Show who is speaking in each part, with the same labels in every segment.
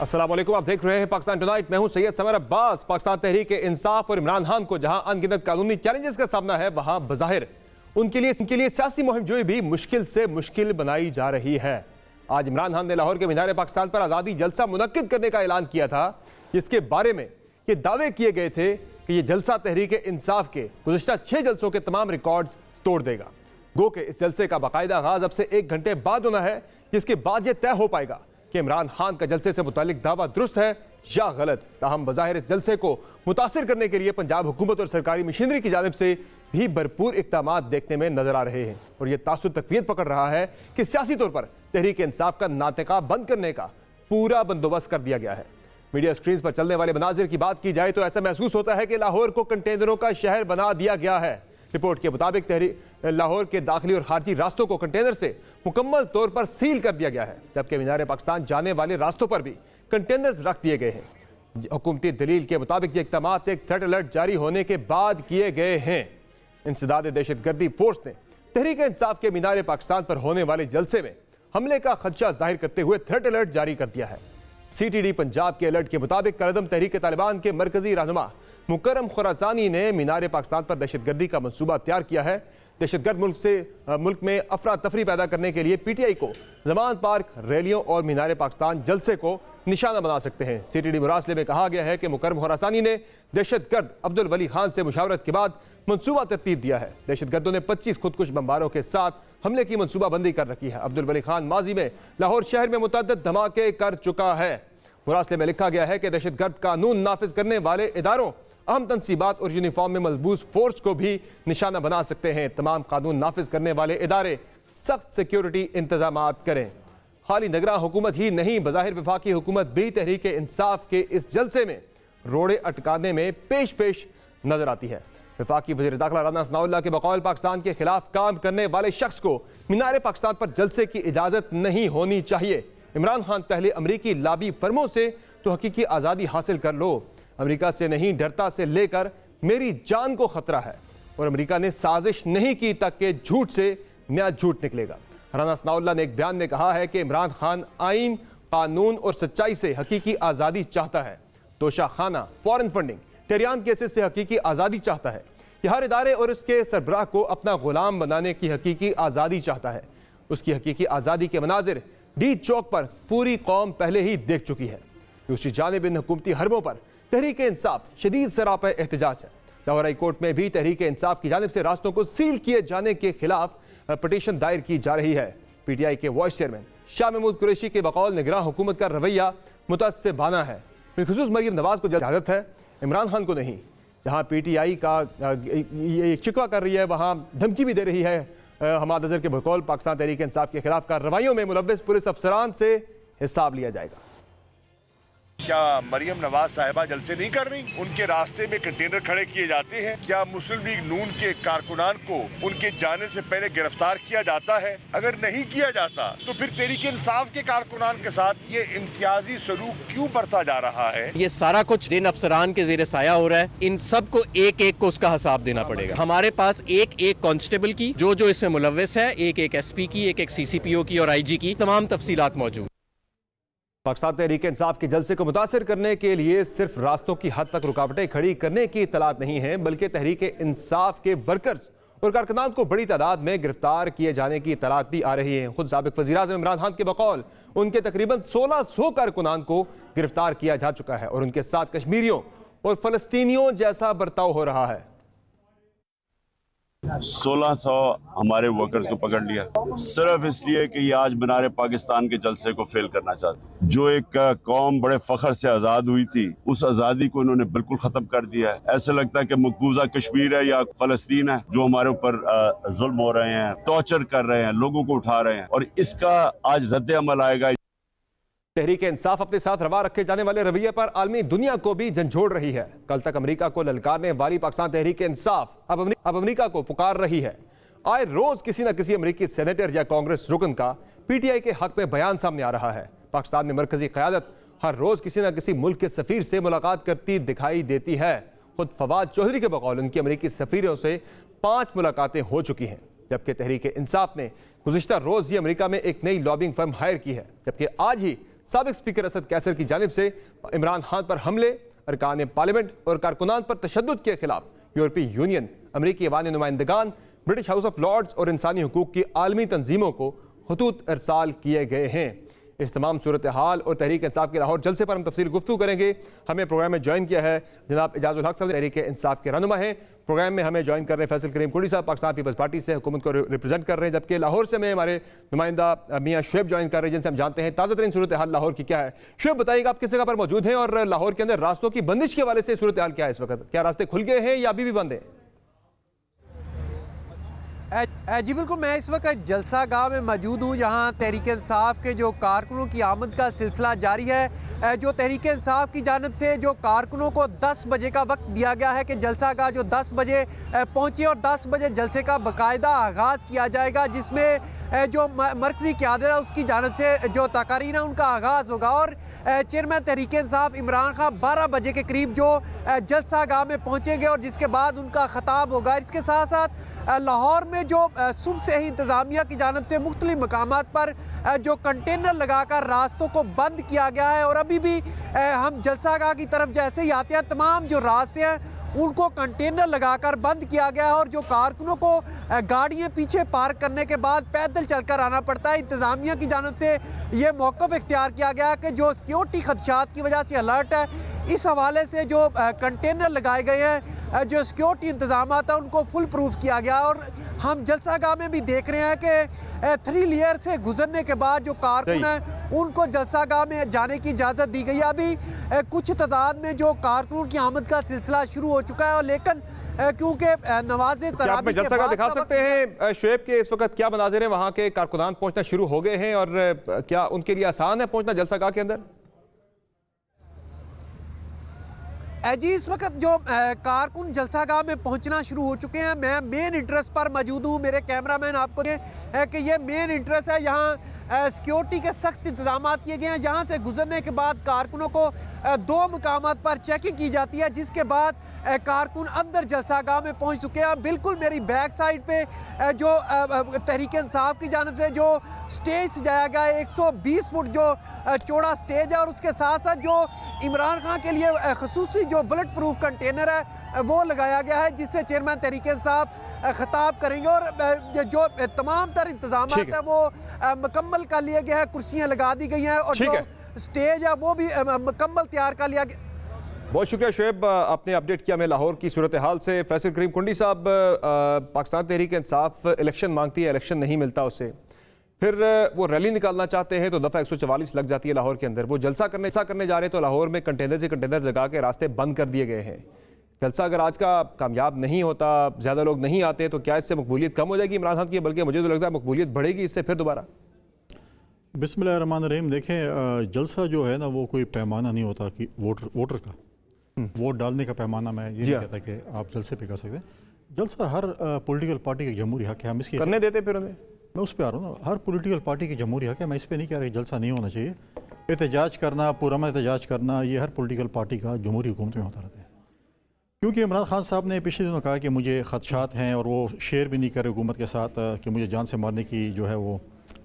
Speaker 1: अस्सलाम वालेकुम, आप देख रहे हैं पाकिस्तान टुनाइट। मैं हूं सैयद समर अब्बास। पाकिस्तान तहरीक इंसाफ और इमरान खान को जहां अनगिनत कानूनी चैलेंजेस का सामना है, वहां बज़ाहिर उनके लिए सियासी मुहिम जोई भी मुश्किल से मुश्किल बनाई जा रही है। आज इमरान खान ने लाहौर के मीनार पाकिस्तान पर आज़ादी जलसा मुनक्किद करने का ऐलान किया था, जिसके बारे में ये दावे किए गए थे कि ये जलसा तहरीक इंसाफ के गुज़िश्ता 6 जलसों के तमाम रिकॉर्ड्स तोड़ देगा। गो के इस जलसे का बाकायदा आगाज अब से 1 घंटे बाद होना है, जिसके बाद यह तय हो पाएगा कि इमरान खान का जलसे से मुतालिक दावा दुरुस्त है या गलत। ताहम बज़ाहिर इस जलसे को मुतासिर करने के लिए पंजाब हुकूमत और सरकारी मशीनरी की जानिब से भी भरपूर इक़दामात देखने में नजर आ रहे हैं और यह तासुर तक़वियत पकड़ रहा है कि सियासी तौर पर तहरीक इंसाफ का नातिका बंद करने का पूरा बंदोबस्त कर दिया गया है। मीडिया स्क्रीन पर चलने वाले मनाजिर की बात की जाए तो ऐसा महसूस होता है कि लाहौर को कंटेनरों का शहर बना दिया गया है। रिपोर्ट के मुताबिक लाहौर के दाखिली और खारजी रास्तों को कंटेनर से मुकम्मल तौर पर सील कर दिया गया है, जबकि मीनार पाकिस्तान जाने वाले रास्तों पर भी कंटेनर्स रख दिए गए हैं। हुकूमती दलील के मुताबिक ये इक़दामात एक थ्रेट अलर्ट जारी होने के बाद किए गए हैं। इंसदाद दहशतगर्दी फोर्स ने तहरीक इंसाफ के मीनार पाकिस्तान पर होने वाले जलसे में हमले का खदशा जाहिर करते हुए थ्रेट अलर्ट जारी कर दिया है। CTD पंजाब के अलर्ट के मुताबिक कलदम तहरीक तालिबान के मरकजी रहनुमा मुकर्रम खुरासानी ने मीनार पाकिस्तान पर दहशतगर्दी का मंसूबा तैयार किया है। दहशतगर्द मुल्क में अफरा तफरी पैदा करने के लिए PTI को जमान पार्क, रैलियों और मीनार पाकिस्तान जलसे को निशाना बना सकते हैं। CTD मुरासले में कहा गया है कि मुकर्रम खुरासानी ने दहशतगर्द अब्दुल वली खान से मुशावरत के बाद मंसूबा तरतीब दिया है। दहशतगर्दों ने 25 खुदकुश बमबारों के साथ हमले की मंसूबाबंदी कर रखी है। अब्दुल वली खान माजी में लाहौर शहर में मुतअद्दिद धमाके कर चुका है। मुरासले में लिखा गया है कि दहशतगर्द कानून नाफिज करने वाले इदारों, अहम तनसीबात और यूनिफॉर्म में मलबूस फोर्स को भी निशाना बना सकते हैं। तमाम कानून नाफिज करने वाले इदारे सख्त सिक्योरिटी इंतजामात करें। खाली निगरान हुकूमत ही नहीं, बज़ाहिर वफाकी हुकूमत भी तहरीक इंसाफ के इस जलसे में रोड़े अटकाने में पेश नजर आती है। वफाकी वज़ीर दाखिला राना सनाउल्लाह के बकौल पाकिस्तान के खिलाफ काम करने वाले शख्स को मीनार पाकिस्तान पर जलसे की इजाज़त नहीं होनी चाहिए। इमरान खान पहले अमरीकी लाबी फर्मों से तो हकीकी आज़ादी हासिल कर लो। अमेरिका से नहीं डरता से लेकर मेरी जान को खतरा है और अमेरिका ने साजिश नहीं की तक के झूठ से नया झूठ निकलेगा। राना सनाउल्लाह ने एक बयान में कहा है कि इमरान खान आइन, कानून और सच्चाई से हकीकी आज़ादी चाहता है। तोशा खाना, फॉरेन फंडिंग, टेरियान केसेस से हकीकी आज़ादी चाहता है। यह हर इदारे और उसके सरबराह को अपना गुलाम बनाने की हकीकी आज़ादी चाहता है। उसकी हकीकी आज़ादी के मनाजिर डी चौक पर पूरी कौम पहले ही देख चुकी है। दूसरी जानिब इन हुकूमती हरबों पर तहरीक इंसाफ शदीद सरापा एहतजाज है। लाहौर हाई कोर्ट में भी तहरीक इंसाफ की जानिब से रास्तों को सील किए जाने के खिलाफ पटिशन दायर की जा रही है। PTI के वाइस चेयरमैन शाह महमूद कुरैशी के बकौल निगरान हुकूमत का रवैया मुतअस्सिबाना है। बिलखुसूस मरीम नवाज को इजाज़त है, इमरान खान को नहीं। जहाँ PTI का ये शिकवा कर रही है, वहाँ धमकी भी दे रही है। हमाद अजहर के बकौल पाकिस्तान तहरीक इंसाफ के खिलाफ कार्रवाइयों में मुलव्विस पुलिस अफसरान से हिसाब लिया जाएगा।
Speaker 2: क्या मरियम नवाज साहिबा जलसे नहीं कर रही? उनके रास्ते में कंटेनर खड़े किए जाते हैं। क्या मुस्लिम लीग नून के कारकुनान को उनके जाने से पहले गिरफ्तार किया जाता है? अगर नहीं किया जाता तो फिर तहरीक इंसाफ के कारकुनान के साथ ये इम्तियाजी सलूक क्यों बरता जा रहा है?
Speaker 3: ये सारा कुछ जिन अफसरान के ज़ेरे साया हो रहा है, इन सब को एक एक को उसका हिसाब देना पड़ेगा। हमारे पास एक एक कांस्टेबल की जो इसमें मुलव्विस है, एक एक SP की, एक एक CCPO की और IG की तमाम तफसीलात मौजूद।
Speaker 1: पाकिस्तान तहरीक इंसाफ के जलसे को मुतासिर करने के लिए सिर्फ रास्तों की हद तक रुकावटें खड़ी करने की इतलात नहीं है, बल्कि तहरीक इंसाफ के वर्कर्स और कारकुनान को बड़ी तादाद में गिरफ्तार किए जाने की इतलात भी आ रही है। खुद साबिक वज़ीर-ए-आज़म इमरान खान के बकौल उनके तकरीबन 1600 कारकुनान को गिरफ्तार किया जा चुका है और उनके साथ कश्मीरियों और फलस्तीनियों जैसा बर्ताव हो रहा है।
Speaker 4: 1600 हमारे वर्कर्स को पकड़ लिया सिर्फ इसलिए कि ये आज मीनार पाकिस्तान के जलसे को फेल करना चाहते। जो एक कौम बड़े फख्र से आज़ाद हुई थी, उस आज़ादी को इन्होंने बिल्कुल ख़त्म कर दिया है। ऐसा लगता है कि मकबूजा कश्मीर है या फ़लस्तीन है जो हमारे ऊपर जुल्म हो रहे हैं, टॉर्चर कर रहे हैं, लोगों को उठा रहे हैं और इसका आज रद्द अमल आएगा।
Speaker 1: तहरीक इंसाफ अपने साथ रवा रखे जाने वाले रवैये पर आलमी दुनिया को भी झंझोड़ रही है। कल तक अमेरिका को ललकारने वाली पाकिस्तान तहरीक इंसाफ अब अमेरिका को पुकार रही है। आए रोज किसी न किसी अमेरिकी सेनेटर या कांग्रेस रुकन का PTI के हक में बयान सामने आ रहा है। पाकिस्तान में मरकजी क़यादत हर रोज किसी न किसी मुल्क के सफीर से मुलाकात करती दिखाई देती है। खुद फवाद चौधरी के बकौल उनकी अमेरिकी सफीरों से 5 मुलाकातें हो चुकी हैं, जबकि तहरीक इंसाफ ने गुज़िश्ता रोज ही अमेरिका में एक नई लॉबिंग फर्म हायर की है, जबकि आज ही साबिक स्पीकर असद कैसर की जानिब से इमरान खान पर हमले, अरकान पार्लियामेंट और कारकुनान पर तशद्दुद के खिलाफ यूरोपीय यूनियन, अमरीकी अवानी नुमाइंदगान, ब्रिटिश हाउस ऑफ लॉर्ड्स और इंसानी हुकूक की आलमी तंजीमों को खतूत अरसाल किए गए हैं। इस तमाम सूरत हाल और तहरीक इंसाफ के लाहौर जलसे पर हम तफसील गुफ्तगू करेंगे। हमें प्रोग्राम में ज्वाइन किया है जनाब एजाजुल हक साहब, तहरीक इंसाफ के रहनुमा हैं। प्रोग्राम में हमें ज्वाइन कर रहे हैं फैसल करीम कुंडी साहब, पाकिस्तान पीपल्स पार्टी से हुकूमत को रिप्रेजेंट कर रहे हैं, जबकि लाहौर से हमें हमारे नुमाइंदा मियाँ शुएब ज्वाइन कर रहे हैं, जिनसे हम जानते हैं ताज़ा तरीन सूरत हाल लाहौर की क्या है। शुएब, बताइएगा आप किस जगह पर मौजूद हैं और लाहौर के अंदर रास्तों की बंदिश के हवाले से सूरत हाल क्या है इस वक्त? क्या रास्ते खुल गए हैं या अभी भी बंद हैं?
Speaker 5: जी बिल्कुल, मैं इस वक्त जलसा गाह में मौजूद हूँ। यहाँ तहरीक इंसाफ के जो कारकुनों की आमद का सिलसिला जारी है। जो तहरीक इंसाफ की जानिब से जो कारकुनों को 10 बजे का वक्त दिया गया है कि जलसा गाह जो 10 बजे पहुँचे और 10 बजे जलसे का बाकायदा आगाज़ किया जाएगा, जिसमें जो मरकज़ी क़यादत है उसकी जानिब से जो तकारीर है उनका आगाज़ होगा। और चेयरमैन तहरीक इंसाफ इमरान खान 12 बजे के करीब जो जलसा गाह में पहुँचेंगे और जिसके बाद उनका खिताब होगा। इसके साथ साथ लाहौर में जो सुबह से ही इंतज़ामिया की जानिब से मुख्तलिफ मकामात पर जो कंटेनर लगाकर रास्तों को बंद किया गया है और अभी भी हम जलसा गाह की तरफ जैसे ही आते हैं तमाम जो रास्ते हैं उनको कंटेनर लगाकर बंद किया गया है और जो कारकुनों को गाड़ियाँ पीछे पार्क करने के बाद पैदल चलकर आना पड़ता है। इंतज़ामिया की जानिब से ये मौक़िफ़ इख्तियार किया गया है कि जो सिक्योरिटी खदशात की वजह से अलर्ट है, इस हवाले से जो कंटेनर लगाए गए हैं, जो सिक्योरिटी इंतजाम है उनको फुल प्रूफ किया गया। और हम जलसा गाह में भी देख रहे हैं कि 3 लेयर से गुजरने के बाद जो कारकुन हैं उनको जलसा गाह में जाने की इजाज़त दी गई है। अभी कुछ तादाद में जो कारकुनों की आमद का सिलसिला शुरू हो चुका है और लेकिन क्योंकि नवाज़े तरावी के
Speaker 1: जलसा गाह दिखा सकते हैं शुएब के इस वक्त क्या मनाज़िर हैं? वहाँ के कारकुनान पहुँचना शुरू हो गए हैं और क्या उनके लिए आसान है पहुँचना जलसा गाह के अंदर?
Speaker 5: जी इस वक्त जो कारकुन जलसा गाह में पहुंचना शुरू हो चुके हैं। मैं मेन इंटरेस्ट पर मौजूद हूँ। मेरे कैमरामैन आपको है कि ये मेन इंटरेस्ट है। यहाँ सिक्योरिटी के सख्त इंतजाम किए गए हैं। यहाँ से गुजरने के बाद कारकुनों को 2 मकामात पर चेकिंग की जाती है, जिसके बाद कारकुन अंदर जलसा गाह में पहुँच चुके हैं। बिल्कुल मेरी बैक साइड पे जो तहरीक इंसाफ की जानिब से जो स्टेज सजाया गया है, 120 फुट जो चौड़ा स्टेज है और उसके साथ साथ जो इमरान खान के लिए खसूसी जो बुलेट प्रूफ कंटेनर है वो लगाया गया है, जिससे चेयरमैन तहरीक इंसाफ खिताब करेंगे। और जो तमाम तर इंतजाम है वो मुकम्मल कर लिए गए हैं, कुर्सियाँ लगा दी गई हैं और जो स्टेज है वो भी मुकम्मल तैयार कर लिया गया।
Speaker 1: बहुत शुक्रिया शुएब, आपने अपडेट किया हमें लाहौर की सूरत हाल से। फैसल करीम कुंडी साहब, पाकिस्तान तहरीक इंसाफ इलेक्शन मांगती है, इलेक्शन नहीं मिलता उसे, फिर वो रैली निकालना चाहते हैं तो दफ़ा 144 लग जाती है लाहौर के अंदर। वो जलसा करने जा रहे हैं तो लाहौर में कंटेनर से कंटेनर लगा के रास्ते बंद कर दिए गए हैं। जलसा अगर आज का कामयाब नहीं होता, ज़्यादा लोग नहीं आते, तो क्या इससे मकबूलियत कम हो जाएगी इमरान खान की? बल्कि मुझे तो लगता है मकबूलियत बढ़ेगी इससे फिर दोबारा।
Speaker 6: बिस्मिल्लाहिर्रहमानिर्रहीम। देखें, जलसा जो है ना वो कोई पैमाना नहीं होता कि वोटर का वोट डालने का पैमाना। मैं ये नहीं कहता कि आप जलसे पे कर सकते हैं। जलसा हर पॉलिटिकल पार्टी का जमहूरी हक है, हम इसकी
Speaker 1: करने देते फिर उन्हें।
Speaker 6: मैं उस पर आ रहा हूँ ना, हर पॉलिटिकल पार्टी की जमहूरी हक है। मैं इस पर नहीं कह रहा कि जलसा नहीं होना चाहिए। एहतजाज करना, पुरअमन एहतजाज करना, ये हर पॉलिटिकल पार्टी का जमहूरी हुकूमत में होता रहता है। क्योंकि इमरान खान साहब ने पिछले दिनों कहा कि मुझे खदशात हैं और वो शेयर भी नहीं कर रहे हुकूमत के साथ कि मुझे जान से मारने की जो है वो,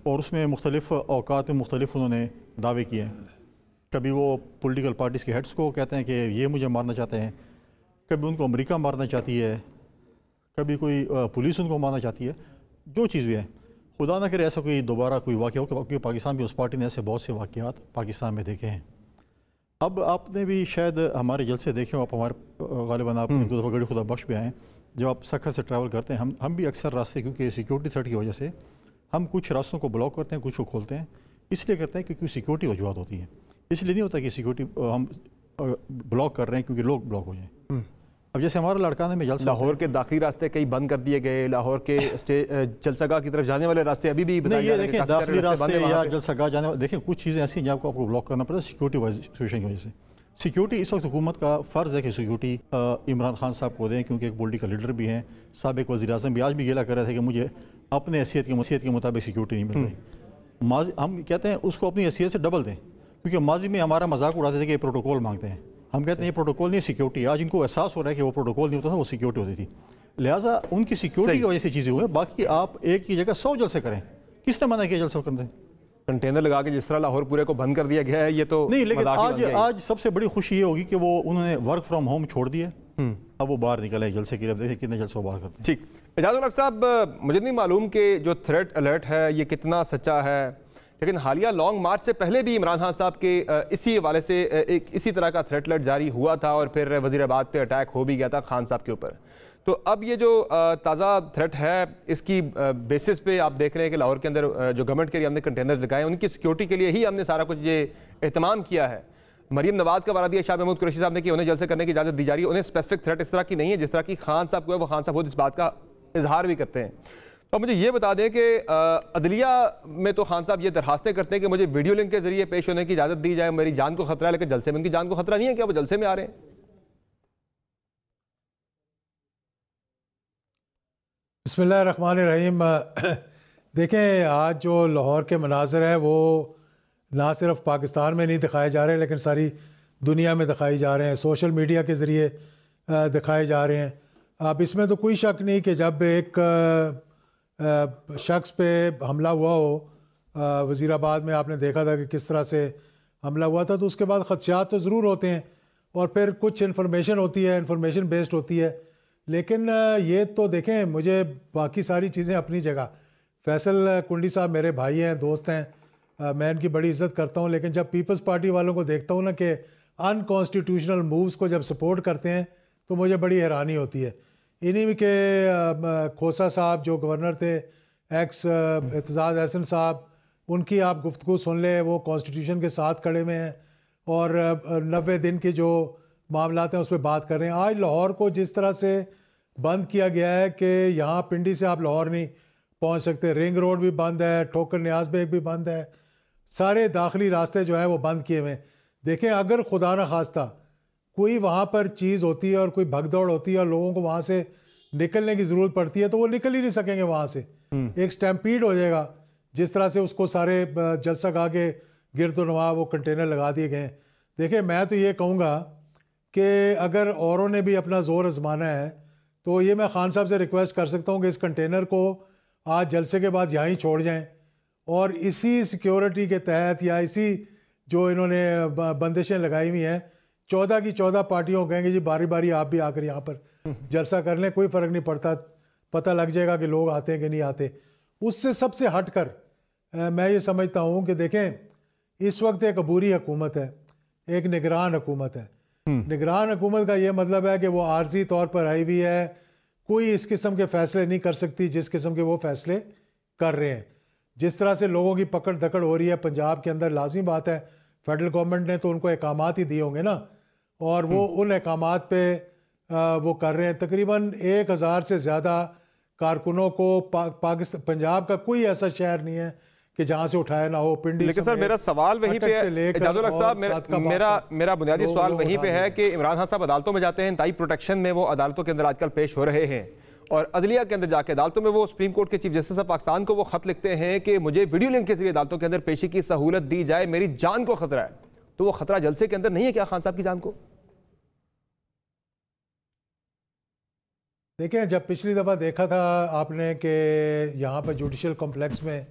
Speaker 6: और उसमें मुख्तलिफ औकात में मुख्तलिफ उन्होंने दावे किए हैं। कभी वो पॉलिटिकल पार्टीज़ के हेड्स को कहते हैं कि ये मुझे मारना चाहते हैं, कभी उनको अमेरिका मारना चाहती है, कभी कोई पुलिस उनको मारना चाहती है। जो चीज़ भी है, खुदा ना करे ऐसा कोई दोबारा कोई वाक़या हो, क्योंकि पाकिस्तान की उस पार्टी ने ऐसे बहुत से वाक़यात पाकिस्तान में देखे हैं। अब आपने भी शायद हमारे जलसे देखे हो, आप हमारे गालिबन आप एक दो दफ़ा गड़ी खुदा बख्श भी आए। जब आप सखत से ट्रैवल करते हैं, हम भी अक्सर रास्ते, क्योंकि सिक्योरिटी थ्रेट की वजह से हम कुछ रास्तों को ब्लॉक करते हैं, कुछ को खोलते हैं। इसलिए करते हैं क्योंकि सिक्योरिटी वजूहत होती है। इसलिए नहीं होता कि सिक्योरिटी हम ब्लॉक कर रहे हैं क्योंकि लोग ब्लॉक हो जाएं। अब जैसे हमारा लड़काने में जलसा,
Speaker 1: लाहौर के दाखिली रास्ते कई बंद कर दिए गए, लाहौर के जलसागाह की तरफ जाने वाले रास्ते अभी भी
Speaker 6: नहीं, ये देखें दाखिली रास्ते या जलसागाह जाने वाले, देखें कुछ चीज़ें ऐसी हैं जहाँ आपको ब्लॉक करना पड़ता है सिक्योरिटी वाइज सिचुएशन की वजह से। सिक्योरिटी इस वक्त हुकूमत का फ़र्ज़ है कि सिक्योरिटी इमरान खान साहब को दें, क्योंकि एक पॉलिटिकल लीडर भी हैं। साबिक वज़ीर-ए-आज़म भी आज भी गिला कर रहे थे कि मुझे अपने हैसियत के मुताबिक सिक्योरिटी नहीं मिल रही। हम कहते हैं उसको अपनी हैसियत से डबल दें, क्योंकि माजी में हमारा मजाक उड़ाते थे कि प्रोटोकॉल मांगते हैं। हम कहते हैं ये प्रोटोकॉल नहीं, सिक्योरिटी। आज इनको एहसास हो रहा है कि वो प्रोटोकॉल नहीं होता था, वो सिक्योरिटी होती थी। लिहाजा उनकी सिक्योरिटी की वजह से चीज़ें हुई। बाकी आप एक ही जगह 100 जलसे करें, किसने मना किया जलसा करने से?
Speaker 1: कंटेनर लगा के जिस तरह लाहौर पूरे को बंद कर दिया गया है, ये तो
Speaker 6: नहीं, लेकिन
Speaker 1: मजाक ही बन गया।
Speaker 6: आज सबसे बड़ी खुशी ये होगी कि वो उन्होंने वर्क फ्रॉम होम छोड़ दिया, अब वो बाहर निकले जलसे के लिए। देखिए कितने जलसे बाहर करते हैं।
Speaker 1: ठीक, इजाज़ुल हक साहब, मुझे नहीं मालूम कि जो थ्रेट अलर्ट है ये कितना सच्चा है, लेकिन हालिया लॉन्ग मार्च से पहले भी इमरान खान साहब के इसी हवाले से एक इसी तरह का थ्रेट अलर्ट जारी हुआ था और फिर वज़ीराबाद पे अटैक हो भी गया था खान साहब के ऊपर। तो अब ये जो ताज़ा थ्रेट है इसकी बेसिस पे आप देख रहे हैं कि लाहौर के अंदर जो गवर्नमेंट के लिए हमने कंटेनर लगाए, उनकी सिक्योरिटी के लिए ही हमने सारा कुछ ये एहतमाम किया है। मरीम नवाज का वारा दिया शाह महमूद कुरैशी साहब ने कि उन्हें जलसे करने की इजाज़त दी जा रही है। उन्हें स्पेसिफिक थ्रेट इस तरह की नहीं है जिस तरह की खान साहब को है, वो खान साहब खुद इस बात का इजहार भी करते हैं। तो मुझे ये बता दें कि अदलिया में तो खान साहब ये दरखास्तें करते हैं कि मुझे वीडियो लिंक के जरिए पेश होने की इजाज़त दी जाए, मेरी जान को खतरा है, लेकिन जलसे में उनकी जान को खतरा नहीं है। क्या वो जलसे में आ रहे हैं?
Speaker 7: बिस्मिल्लाहिर्रहमानिर्रहीम। देखें, आज जो लाहौर के मनाज़र हैं वो ना सिर्फ पाकिस्तान में नहीं दिखाए जा रहे हैं, लेकिन सारी दुनिया में दिखाए जा रहे हैं, सोशल मीडिया के ज़रिए दिखाए जा रहे हैं। अब इसमें तो कोई शक नहीं कि जब एक शख्स पे हमला हुआ हो, वज़ीराबाद में आपने देखा था कि किस तरह से हमला हुआ था, तो उसके बाद ख़दशात तो ज़रूर होते हैं और फिर कुछ इन्फॉर्मेशन होती है, इन्फॉर्मेशन बेस्ड होती है। लेकिन ये तो देखें, मुझे बाकी सारी चीज़ें अपनी जगह, फैसल कुंडी साहब मेरे भाई हैं, दोस्त हैं, मैं इनकी बड़ी इज़्ज़त करता हूँ, लेकिन जब पीपल्स पार्टी वालों को देखता हूँ ना कि अनकॉन्स्टिट्यूशनल मूव्स को जब सपोर्ट करते हैं तो मुझे बड़ी हैरानी होती है। इन्हीं के खोसा साहब जो गवर्नर थे, एक्स एतजाज़ एहसन साहब, उनकी आप गुफ्तगू सुन ले, वो कॉन्स्टिट्यूशन के साथ खड़े हुए हैं और 90 दिन के जो मामलात हैं उस पर बात कर रहे हैं। आज लाहौर को जिस तरह से बंद किया गया है कि यहाँ पिंडी से आप लाहौर नहीं पहुँच सकते, रिंग रोड भी बंद है, ठोकर न्याज बेग भी बंद है, सारे दाखिली रास्ते जो हैं वो बंद किए हुए हैं। देखें, अगर खुदा न खास्ता कोई वहाँ पर चीज़ होती है और कोई भगदौड़ होती है और लोगों को वहाँ से निकलने की ज़रूरत पड़ती है तो वो निकल ही नहीं सकेंगे वहाँ से। एक स्टैम्पीड हो जाएगा, जिस तरह से उसको सारे जलसा गा के गिरदोनवा वो कंटेनर लगा दिए गए। देखिए, मैं तो ये कहूँगा कि अगर औरों ने भी अपना ज़ोर आजमाना है तो ये मैं खान साहब से रिक्वेस्ट कर सकता हूँ कि इस कंटेनर को आज जलसे के बाद यहाँ ही छोड़ जाएं और इसी सिक्योरिटी के तहत या इसी जो इन्होंने बंदिशें लगाई हुई हैं, 14 की 14 पार्टियों कहेंगे जी बारी बारी आप भी आकर यहाँ पर जलसा कर लें, कोई फ़र्क नहीं पड़ता, पता लग जाएगा कि लोग आते हैं कि नहीं आते। उससे सबसे हट कर मैं ये समझता हूँ कि देखें, इस वक्त एक अबूरी हुकूमत है, एक निगरान हुकूमत है। निगरान हुकूमत का ये मतलब है कि वो आर्जी तौर पर आई हुई है, कोई इस किस्म के फैसले नहीं कर सकती जिस किस्म के वो फैसले कर रहे हैं। जिस तरह से लोगों की पकड़ धकड़ हो रही है पंजाब के अंदर, लाजमी बात है फेडरल गवर्नमेंट ने तो उनको अहकामात ही दिए होंगे ना, और वो उन अहकामात पे वो कर रहे हैं। तकरीबन 1000 से ज़्यादा कारकुनों को पाकिस्तान, पंजाब का कोई ऐसा शहर नहीं है कि जहां से उठाया ना हो। पिंडी,
Speaker 1: लेकिन सर मेरा सवाल वहीं पे है, इजाज़ुल हक साहब, मेरा बुनियादी सवाल वहीं पे है कि इमरान खान साहब अदालतों में जाते हैं, इंतहाई प्रोटेक्शन में वो अदालतों के अंदर आजकल पेश हो रहे हैं, और अदलिया के अंदर जाके अदालतों में वो सुप्रीम कोर्ट के चीफ जस्टिस ऑफ पाकिस्तान को वो खत लिखते हैं कि मुझे वीडियो लिंक के जरिए अदालतों के अंदर पेशी की सहूलत दी जाए, मेरी जान को खतरा है। तो वो खतरा जलसे के अंदर नहीं है क्या खान साहब की जान को?
Speaker 7: देखें, जब पिछली दफ़ा देखा था आपने कि यहाँ पर जुडिशल कॉम्प्लेक्स में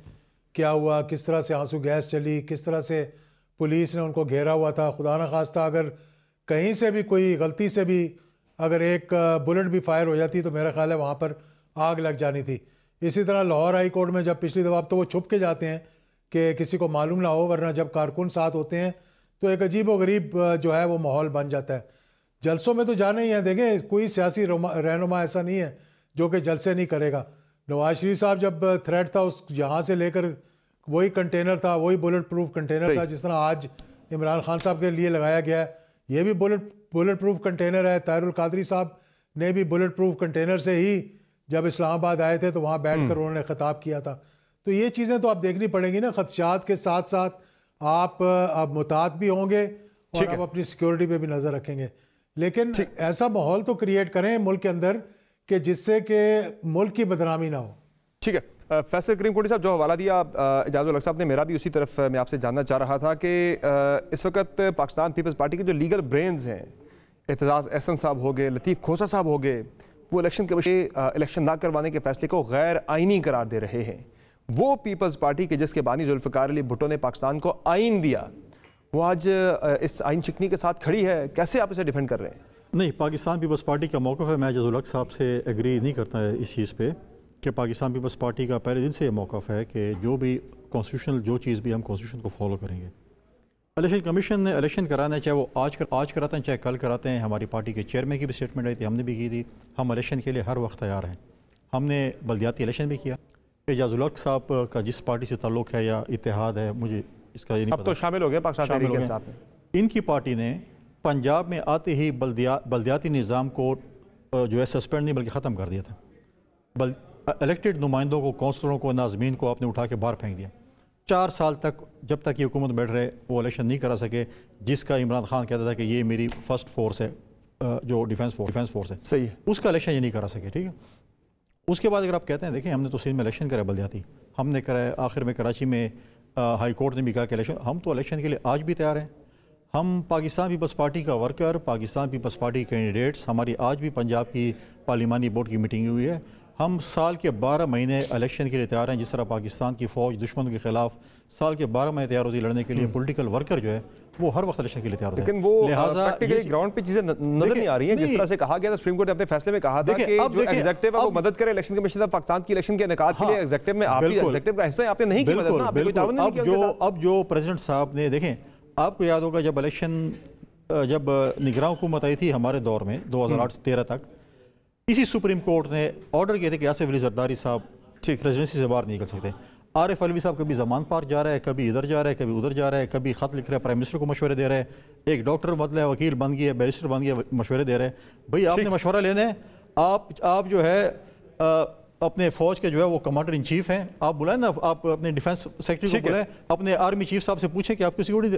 Speaker 7: क्या हुआ, किस तरह से आंसू गैस चली, किस तरह से पुलिस ने उनको घेरा हुआ था। खुदा न खास्ता अगर कहीं से भी कोई गलती से भी अगर एक बुलेट भी फायर हो जाती तो मेरा ख्याल है वहाँ पर आग लग जानी थी। इसी तरह लाहौर हाई कोर्ट में जब पिछली दफ़ा, तो वो छुप के जाते हैं कि किसी को मालूम ना हो, वरना जब कारकुन साथ होते हैं तो एक अजीब व गरीब जो है वो माहौल बन जाता है। जलसों में तो जाना ही है। देखें, कोई सियासी रहनुमा ऐसा नहीं है जो कि जलसे नहीं करेगा। नवाज शरीफ साहब जब थ्रेट था, उस यहाँ से लेकर वही कंटेनर था, वही बुलेट प्रूफ कंटेनर था जिस तरह आज इमरान खान साहब के लिए लगाया गया है, ये भी बुलेट प्रूफ कंटेनर है। ताहिरुल कादरी साहब ने भी बुलेट प्रूफ कंटेनर से ही जब इस्लामाबाद आए थे तो वहाँ बैठ कर उन्होंने खिताब किया था। तो ये चीज़ें तो आप देखनी पड़ेंगी ना। खदशात के साथ साथ आप मुताद भी होंगे और आप अपनी सिक्योरिटी पे भी नज़र रखेंगे, लेकिन ऐसा माहौल तो क्रिएट करें मुल्क के अंदर कि जिससे कि मुल्क की बदनामी ना हो। ठीक है,
Speaker 1: फैसल करीम कोटी साहब जो हवाला दिया इजाज़ुल हक साहब ने, मेरा भी उसी तरफ मैं आपसे जानना चाह रहा था कि इस वक्त पाकिस्तान पीपल्स पार्टी के जो लीगल ब्रेन्स हैं, एतजाज़ एहसन साहब हो गए, लतीफ़ खोसा साहब हो गए, वो इलेक्शन कमीशन इलेक्शन ना करवाने के फैसले को गैर आइनी करार दे रहे हैं। वो पीपल्स पार्टी के जिसके बानी जुल्फ़िकार अली भुट्टो ने पाकिस्तान को आइन दिया, वो आज इस आइन चिकनी के साथ खड़ी है, कैसे आप इसे डिफेंड कर रहे हैं?
Speaker 6: नहीं, पाकिस्तान पीपल्स पार्टी का मौक़िफ़ है, मैं जज़ुल हक़ साहब से एग्री नहीं करता है इस चीज़ पे कि पाकिस्तान पीपल्स पार्टी का पहले दिन से ये मौक़िफ़ है कि जो भी कॉन्स्टिट्यूशनल जो चीज़ भी हम कॉन्स्टिट्यूशन को फॉलो करेंगे। इलेक्शन कमीशन ने इलेक्शन कराना है, चाहे वो आज कराते हैं चाहे कल कराते हैं। हमारी पार्टी के चेयरमैन की भी स्टेटमेंट आई थी, हमने भी की थी, हम इलेक्शन के लिए हर वक्त तैयार हैं। हमने बल्दियाती इलेक्शन भी किया। एजाजुल हक़ साहब का जिस पार्टी से ताल्लुक़ है या इत्तेहाद है, मुझे इसका ये नहीं पता।
Speaker 1: अब तो शामिल हो गए पाकिस्तान तहरीक इंसाफ में।
Speaker 6: इनकी पार्टी ने पंजाब में आते ही बल्दियाती निज़ाम को जो है सस्पेंड नहीं बल्कि ख़त्म कर दिया था। इलेक्टेड नुमाइंदों को, काउंसलरों को, नाज़मीन को आपने उठा के बाहर फेंक दिया। 4 साल तक जब तक ये हुकूमत बैठ रहे वो इलेक्शन नहीं करा सके, जिसका इमरान खान कहता था कि ये मेरी फर्स्ट फोर्स है, जो डिफेंस फोर्स है, सही है, उसका इलेक्शन ये नहीं करा सके। ठीक है, उसके बाद अगर आप कहते हैं देखिए हमने तो सिंध में इलेक्शन करा, बल्दियाती हमने कराया, आखिर में कराची में हाई कोर्ट ने भी कहा कि इलेक्शन, हम तो इलेक्शन के लिए आज भी तैयार हैं। हम पाकिस्तान पीपल्स पार्टी का worker, Pakistan people's party candidates, हमारी आज भी पंजाब की पार्लिमानी बोर्ड की मीटिंग हुई है। हम साल के 12 महीने इलेक्शन के लिए तैयार हैं। जिस तरह पाकिस्तान की फ़ौज दुश्मनों के खिलाफ साल के 12 महीने तैयार होती है लड़ने के लिए, पॉलिटिकल वर्कर जो है वो हर वक्त इलेक्शन के लिए तैयार होते हैं।
Speaker 1: लेकिन वो प्रैक्टिकली ग्राउंड पे चीजें नजर नहीं आ रही हैं। जिस तरह से कहा गया था, सुप्रीम कोर्ट ने अपने फैसले में कहा था कि जो एग्जीक्यूटिव है वो मदद करे इलेक्शन कमीशन पाकिस्तान की इलेक्शन के इनेकाद के लिए। एग्जीक्यूटिव में आप भी एग्जीक्यूटिव का हिस्सा है, आपने नहीं किया मदद ना, आपने कोई ताउन नहीं किया।
Speaker 6: अब जो प्रेसिडेंट साहब ने, देखें आपको याद होगा जब इलेक्शन, जब निगरान हुकूमत आई थी हमारे दौर में 2008-13 तक, इसी सुप्रीम कोर्ट ने ऑर्डर किए थे कि आसिफ अली जरदारी साहब ठीक प्रेसिडेंसी से बाहर नहीं निकल सकते। आरिफ अलवी साहब कभी जमान पार्क जा रहा है, कभी इधर जा रहा है, कभी उधर जा रहा है, कभी खत लिख रहा है, प्राइम मिनिस्टर को मशवरे दे रहा है। एक डॉक्टर बदला है, वकील बन गया, बैरिस्टर बन गया, मशवरे दे रहे हैं। भाई आपने मशवरा लेना है, आप जो है अपने फौज के जो है वो कमांडर इन चीफ हैं, आप बुलाएं ना, आप अपने डिफेंस सेक्रेटरी को बुलाएं, अपने आर्मी चीफ साहब से पूछें कि आपको सिक्योरिटी,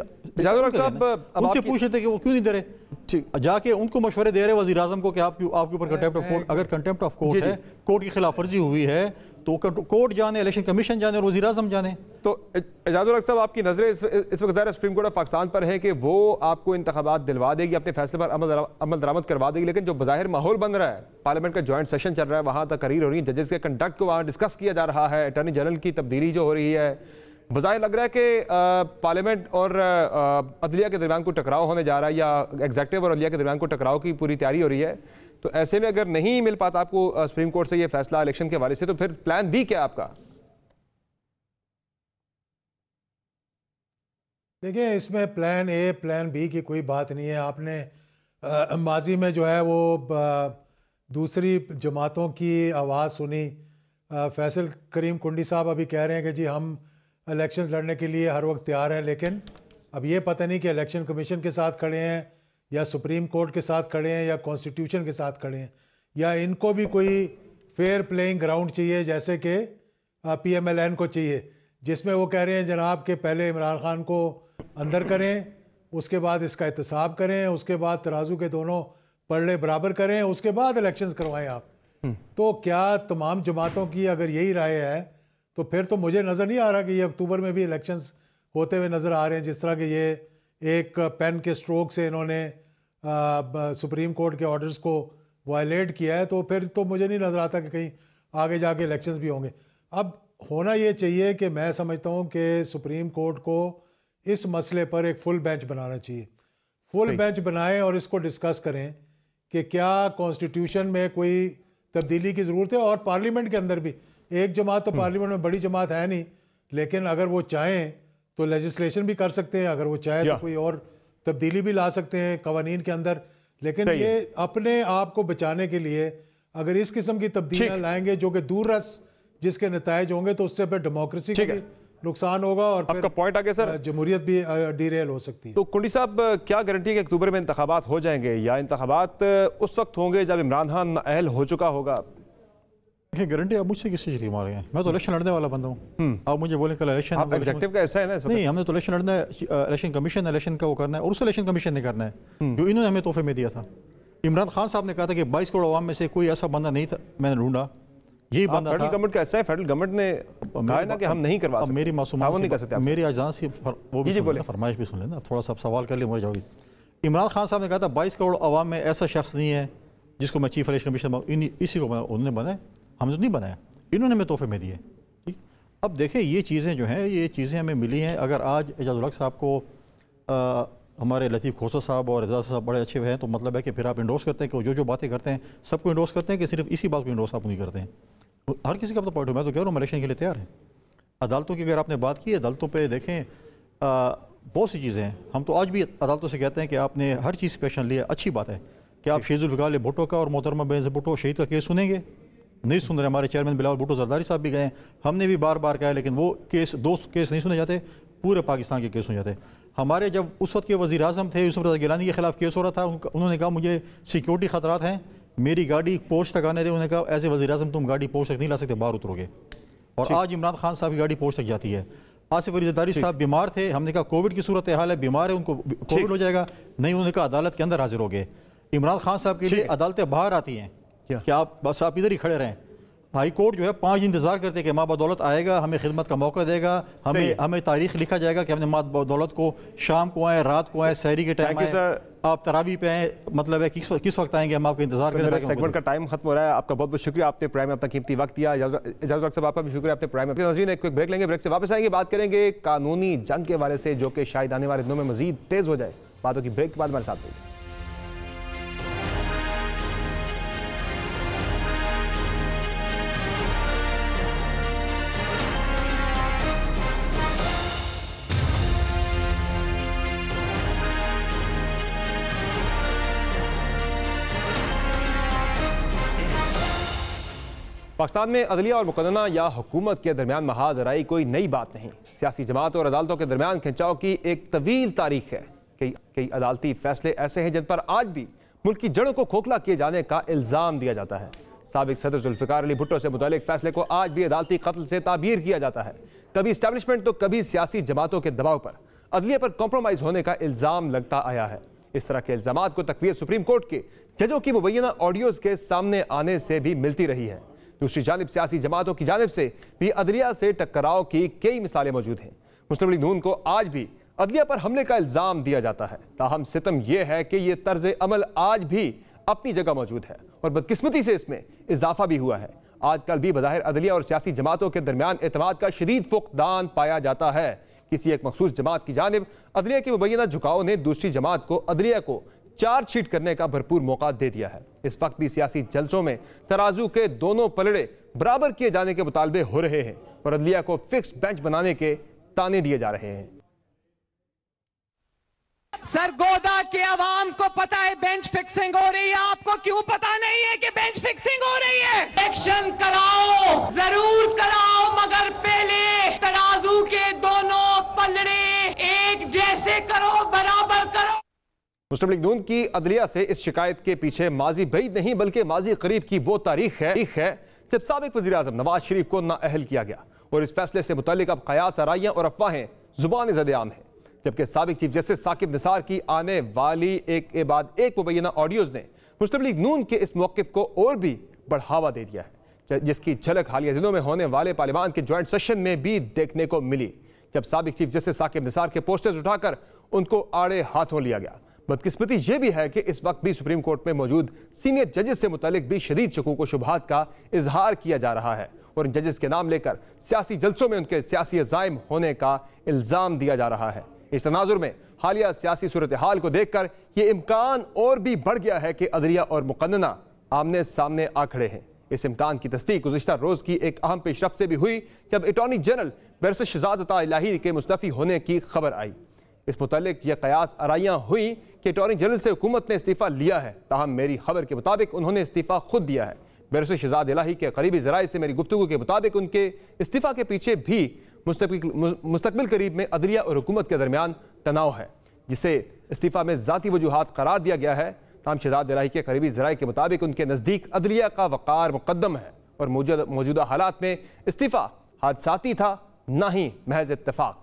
Speaker 6: उनसे पूछ लेते कि वो क्यों नहीं दे रहे, जाके उनको मशवरे दे रहे वज़ीर आज़म को कि आपके ऊपर कंटेम्प्ट ऑफ कोर्ट, अगर कंटेम्प्ट ऑफ कोर्ट है, कोर्ट की खिलाफ वर्जी हुई है तो कोर्ट जाने, इलेक्शन कमीशन जाने और वज़ीर आज़म जाने।
Speaker 1: तो एजाजुल हक़ साहब, आपकी नज़रें इस वक्त ज़ाहिर सुप्रीम कोर्ट ऑफ पाकिस्तान पर है कि वो आपको इंतखाबात दिलवा देगी, अपने फैसले पर अमल दरामद करवा देगी, लेकिन जो बज़ाहिर माहौल बन रहा है, पार्लियामेंट का जॉइंट सेशन चल रहा है, वहाँ तकरीर हो रही है, जजेस के कंडक्ट को वहाँ डिस्कस किया जा रहा है, अटॉर्नी जनरल की तब्दीली जो हो रही है, बज़ाहिर लग रहा है कि पार्लियामेंट और अदलिया के दरमियान कोई टकराव होने जा रहा है, या एग्जीक्यूटिव और अदलिया के दरमियान कोई टकराव की पूरी तैयारी हो रही है। तो ऐसे में अगर नहीं मिल पाता आपको सुप्रीम कोर्ट से ये फैसला इलेक्शन के हवाले से, तो फिर प्लान बी क्या आपका?
Speaker 7: देखिए, इसमें प्लान ए प्लान बी की कोई बात नहीं है। आपने माजी में जो है वो दूसरी जमातों की आवाज़ सुनी। फैसल करीम कुंडी साहब अभी कह रहे हैं कि जी हम इलेक्शन लड़ने के लिए हर वक्त तैयार हैं, लेकिन अब ये पता नहीं कि इलेक्शन कमीशन के साथ खड़े हैं या सुप्रीम कोर्ट के साथ खड़े हैं या कॉन्स्टिट्यूशन के साथ खड़े हैं, या इनको भी कोई फेयर प्लेइंग ग्राउंड चाहिए जैसे कि PMLN को चाहिए, जिसमें वो कह रहे हैं जनाब के पहले इमरान खान को अंदर करें, उसके बाद इसका एहतसाब करें, उसके बाद तराजू के दोनों पलड़े बराबर करें, उसके बाद इलेक्शंस करवाएं आप। तो क्या तमाम जमातों की अगर यही राय है तो फिर तो मुझे नज़र नहीं आ रहा कि ये अक्टूबर में भी इलेक्शंस होते हुए नज़र आ रहे हैं। जिस तरह के ये एक पेन के स्ट्रोक से इन्होंने सुप्रीम कोर्ट के ऑर्डर्स को वायलेट किया है, तो फिर तो मुझे नहीं नज़र आता कि कहीं आगे जाके इलेक्शंस भी होंगे। अब होना ये चाहिए कि मैं समझता हूँ कि सुप्रीम कोर्ट को इस मसले पर एक फुल बेंच बनाना चाहिए। फुल बेंच बनाएं और इसको डिस्कस करें कि क्या कॉन्स्टिट्यूशन में कोई तब्दीली की ज़रूरत है, और पार्लियामेंट के अंदर भी एक जमात तो पार्लियामेंट में बड़ी जमात है नहीं, लेकिन अगर वो चाहें तो लेजिस्लेशन भी कर सकते हैं, अगर वो चाहे तो कोई और तब्दीली भी ला सकते हैं कवानीन के अंदर। लेकिन ये अपने आप को बचाने के लिए अगर इस किस्म की तब्दीलियाँ लाएंगे जो कि दूररस जिसके नतायज होंगे, तो उससे फिर डेमोक्रेसी को भी नुकसान होगा और
Speaker 1: आपका पॉइंट आगे सर,
Speaker 7: जमहूरियत भी डीरेल हो सकती है।
Speaker 1: तो कुंडी साहब, क्या गारंटी है कि अक्टूबर में इंतखाबात हो जाएंगे, या इंतखाबात उस वक्त होंगे जब इमरान खान नाअहल हो चुका होगा?
Speaker 6: गारंटी आप मुझसे किस चीज़ की मार रहे हैं? मैं तो इलेक्शन लड़ने वाला बंदा हूँ। आप मुझे बोले कल इलेक्शन,
Speaker 1: आप एग्जीक्यूटिव का ऐसा है ना इस वक्त?
Speaker 6: नहीं, हमने तो इलेक्शन लड़ना है, इलेक्शन कमीशन इलेक्शन का वो करना है, और उस इलेक्शन कमीशन ने करना है जो इन्होंने हमें तोहफे में दिया था। इमरान खान साहब ने कहा था कि 22 करोड़ अवाम में से कोई ऐसा बंदा नहीं था, मैंने ढूंढा, यही बंदा था।
Speaker 1: फेडरल गवर्नमेंट का ऐसा है, फेडरल गवर्नमेंट ने कहा है ना कि हम नहीं करवा सकते।
Speaker 6: मेरी मासूमात नहीं कर सकते, मेरी आजान से वो भी बोले, फरमाइश भी सुन लेना, थोड़ा सा सवाल कर ले मर जाओगी। इमरान खान साहब ने कहा था 22 करोड़ अवाम में ऐसा शख्स नहीं है जिसको मैं चीफ इलेक्शन कमीशन, इसी को उन्होंने बनाया, हमने तो नहीं बनाया, इन्होंने हमें तोहफे में दिए। ठीक, अब देखें, ये चीज़ें जो हैं, ये चीज़ें हमें मिली हैं। अगर आज एजाजुल हक साहब को हमारे लतीफ़ खोसर साहब और एजाज साहब बड़े अच्छे हैं, तो मतलब है कि फिर आप इंडोर्स करते हैं कि जो बातें करते हैं सबको इंडोर्स करते हैं, कि सिर्फ इसी बात को इंडोर्स आप नहीं करते हैं। तो हर किसी का तो पॉइंट हो, मैं तो कह रहा हूँ इलेक्शन के लिए तैयार है। अदालतों की अगर आपने बात की, अदालतों पर देखें बहुत सी चीज़ें हैं। हम तो आज भी अदालतों से कहते हैं कि आपने हर चीज़ पे एक्शन लिया, अच्छी बात है कि आप शहीद जुल्फ़िकार भुट्टो का और मोहतरमा बेनज़ीर भुट्टो शहीद का केस सुनेंगे, नहीं सुन रहे। हमारे चेयरमैन बिलावल भुट्टो जरदारी साहब भी गए, हमने भी बार बार कहा, लेकिन वो केस, दो केस नहीं सुने जाते, पूरे पाकिस्तान के केस सुने जाते। हमारे जब उस वक्त के वज़ीर आज़म थे यूसुफ रज़ा गिलानी के खिलाफ केस हो रहा था, उन्होंने कहा मुझे सिक्योरिटी ख़तरात हैं, मेरी गाड़ी पोस्ट तक आने दे। उन्होंने कहा ऐसे वज़ीर आज़म तुम गाड़ी पोस्ट तक नहीं ला सकते, बाहर उतरोगे। और आज इमरान खान साहब की गाड़ी पोस्ट तक जाती है। आसिफ अली ज़रदारी साहब बीमार थे, हमने कहा कोविड की सूरत हाल है, बीमार है, उनको कोविड हो जाएगा, नहीं, उन्होंने कहा अदालत के अंदर हाजिर हो गए। इमरान खान साहब के लिए अदालतें बाहर आती हैं कि आप बस आप इधर ही खड़े रहें। हाई कोर्ट जो है 5 दिन इंतजार करते हैं कि माँ बदौलत आएगा, हमें खिदमत का मौका देगा, हमें तारीख लिखा जाएगा कि हमने माँ बदौलत को शाम को आए, रात को आए, सहरी के टाइम आए, आप तरावी पे आए, मतलब है किस वक्त आएंगे, हम आपका इंतजार करें।
Speaker 1: सेगमेंट का टाइम खत्म हो रहा है। आपका बहुत बहुत शुक्रिया, आपने प्राइम में अपना कीमती वक्त दिया। इजाज़त साहब आपका भी शुक्रिया, आपने प्राइम में। नज़रीन एक क्विक ब्रेक लेंगे, ब्रेक से वापस आएंगे, बात करेंगे कानूनी जंग के हवाले से, जो कि शायद आने वाले दिनों में मजीद तेज हो जाए। बातों की ब्रेक के बाद हमारे साथ रहिए। पाकिस्तान में अदलिया और मुकदमा या हुकूमत के दरमियान महाज आराई कोई नई बात नहीं। सियासी जमात और अदालतों के दरमियान खिंचाव की एक तवील तारीख है। कई अदालती फैसले ऐसे हैं जिन पर आज भी मुल्क की जड़ों को खोखला किए जाने का इल्ज़ाम दिया जाता है। साबिक सदर जुल्फ़िकार अली भुट्टो से मुतालिक फैसले को आज भी अदालती कत्ल से ताबीर किया जाता है। कभी इस्टेब्लिशमेंट तो कभी सियासी जमातों के दबाव पर अदलिया पर कॉम्प्रोमाइज़ होने का इल्ज़ाम लगता आया है। इस तरह के इल्ज़ामात को तक़वीयत सुप्रीम कोर्ट के जजों की मुबैना ऑडियोज़ के सामने आने से भी मिलती रही है। दूसरी जानिब सियासी जमातों की जानिब से भी अदलिया से टकराव की कई मिसालें मौजूद हैं। मुस्लिम लीग नून को आज भी अदलिया पर हमले का इल्ज़ाम दिया जाता है। ताहम सितम यह है कि यह तर्ज अमल आज भी अपनी जगह मौजूद है और बदकिस्मती से इसमें इजाफा भी हुआ है। आजकल भी बज़ाहिर अदलिया और सियासी जमातों के दरमियान एतमाद का शदीद फुक़दान पाया जाता है। किसी एक मखसूस जमात की जानिब अदलिया की मुबैना झुकाव ने दूसरी जमात को अदलिया को चार्जशीट करने का भरपूर मौका दे दिया है। इस वक्त भी सियासी जलसों में तराजू के दोनों पलड़े बराबर किए जाने के मुतालबे हो रहे हैं और अदलिया को फिक्स बेंच बनाने के ताने दिए जा रहे हैं।
Speaker 8: सरगोदा के अवाम को पता है बेंच फिक्सिंग हो रही है, आपको क्यों पता नहीं है कि बेंच फिक्सिंग हो रही है? एक्शन कराओ, जरूर कराओ, मगर पहले तराजू के दोनों पलड़े एक जैसे करो, बराबर करो।
Speaker 1: मुस्लिम लीग नून की अदलिया से इस शिकायत के पीछे माजी बईद नहीं बल्कि माजी करीब की वो तारीख है जब साबिक वज़ीर आज़म नवाज शरीफ को नाअहल किया गया और इस फैसले से मुताल्लिक अब कयास आराइयां और अफवाहें जुबान ज़द-ए-आम हैं। जबकि साबिक चीफ जस्टिस साकिब निसार की आने वाली एक के बाद एक मुबैना ऑडियोज़ ने मुस्लिम लीग नून के इस मौक़िफ़ को और भी बढ़ावा दे दिया है, जिसकी झलक हालिया दिनों में होने वाले पार्लियामान के ज्वाइंट सेशन में भी देखने को मिली, जब साबिक चीफ जस्टिस साकिब निसार के पोस्टर्स उठाकर उनको आड़े हाथों लिया गया। बदकिस्मती यह भी है कि इस वक्त भी सुप्रीम कोर्ट में मौजूद सीनियर जजेस से मुतालिक भी शदीद शकूक व शुबहात का इजहार किया जा रहा है और इन जजेस के नाम लेकर सियासी जलसों में उनके सियासी अज़ाइम होने का इल्ज़ाम दिया जा रहा है। इस तनाजुर में हालिया सियासी सूरत हाल को देखकर यह इम्कान और भी बढ़ गया है कि अदलिया और मुक़न्नना आमने सामने आ खड़े हैं। इस इम्कान की तस्दीक गुज़िश्ता रोज़ की एक अहम पेशरफ्त से भी हुई जब अटॉर्नी जनरल बैरिस्टर शहजाद अता इलाही के मुस्तफ़ी होने की खबर आई। इस मुतालिक यह कयास आराइयां हुई कि अटॉर्नी जनरल से हुकूमत ने इस्तीफ़ा लिया है, ताहम मेरी खबर के मुताबिक उन्होंने इस्तीफ़ा खुद दिया है। बैरिस्टर शहजाद इलाही के करीबी ज़राए से मेरी गुफ्तगू के मुताबिक उनके इस्तीफ़ा के पीछे भी मुस्तकबिल करीब में अदलिया और हुकूमत के दरमियान तनाव है, जिसे इस्तीफ़ा में ज़ाती वजूहात करार दिया गया है। ताहम शहजाद इलाही के करीबी ज़राए के मुताबिक उनके नज़दीक अदलिया का वक़ार मुक़द्दम है और मौजूदा हालात में इस्तीफ़ा हादसाती था, ना ही महज इत्तेफाक।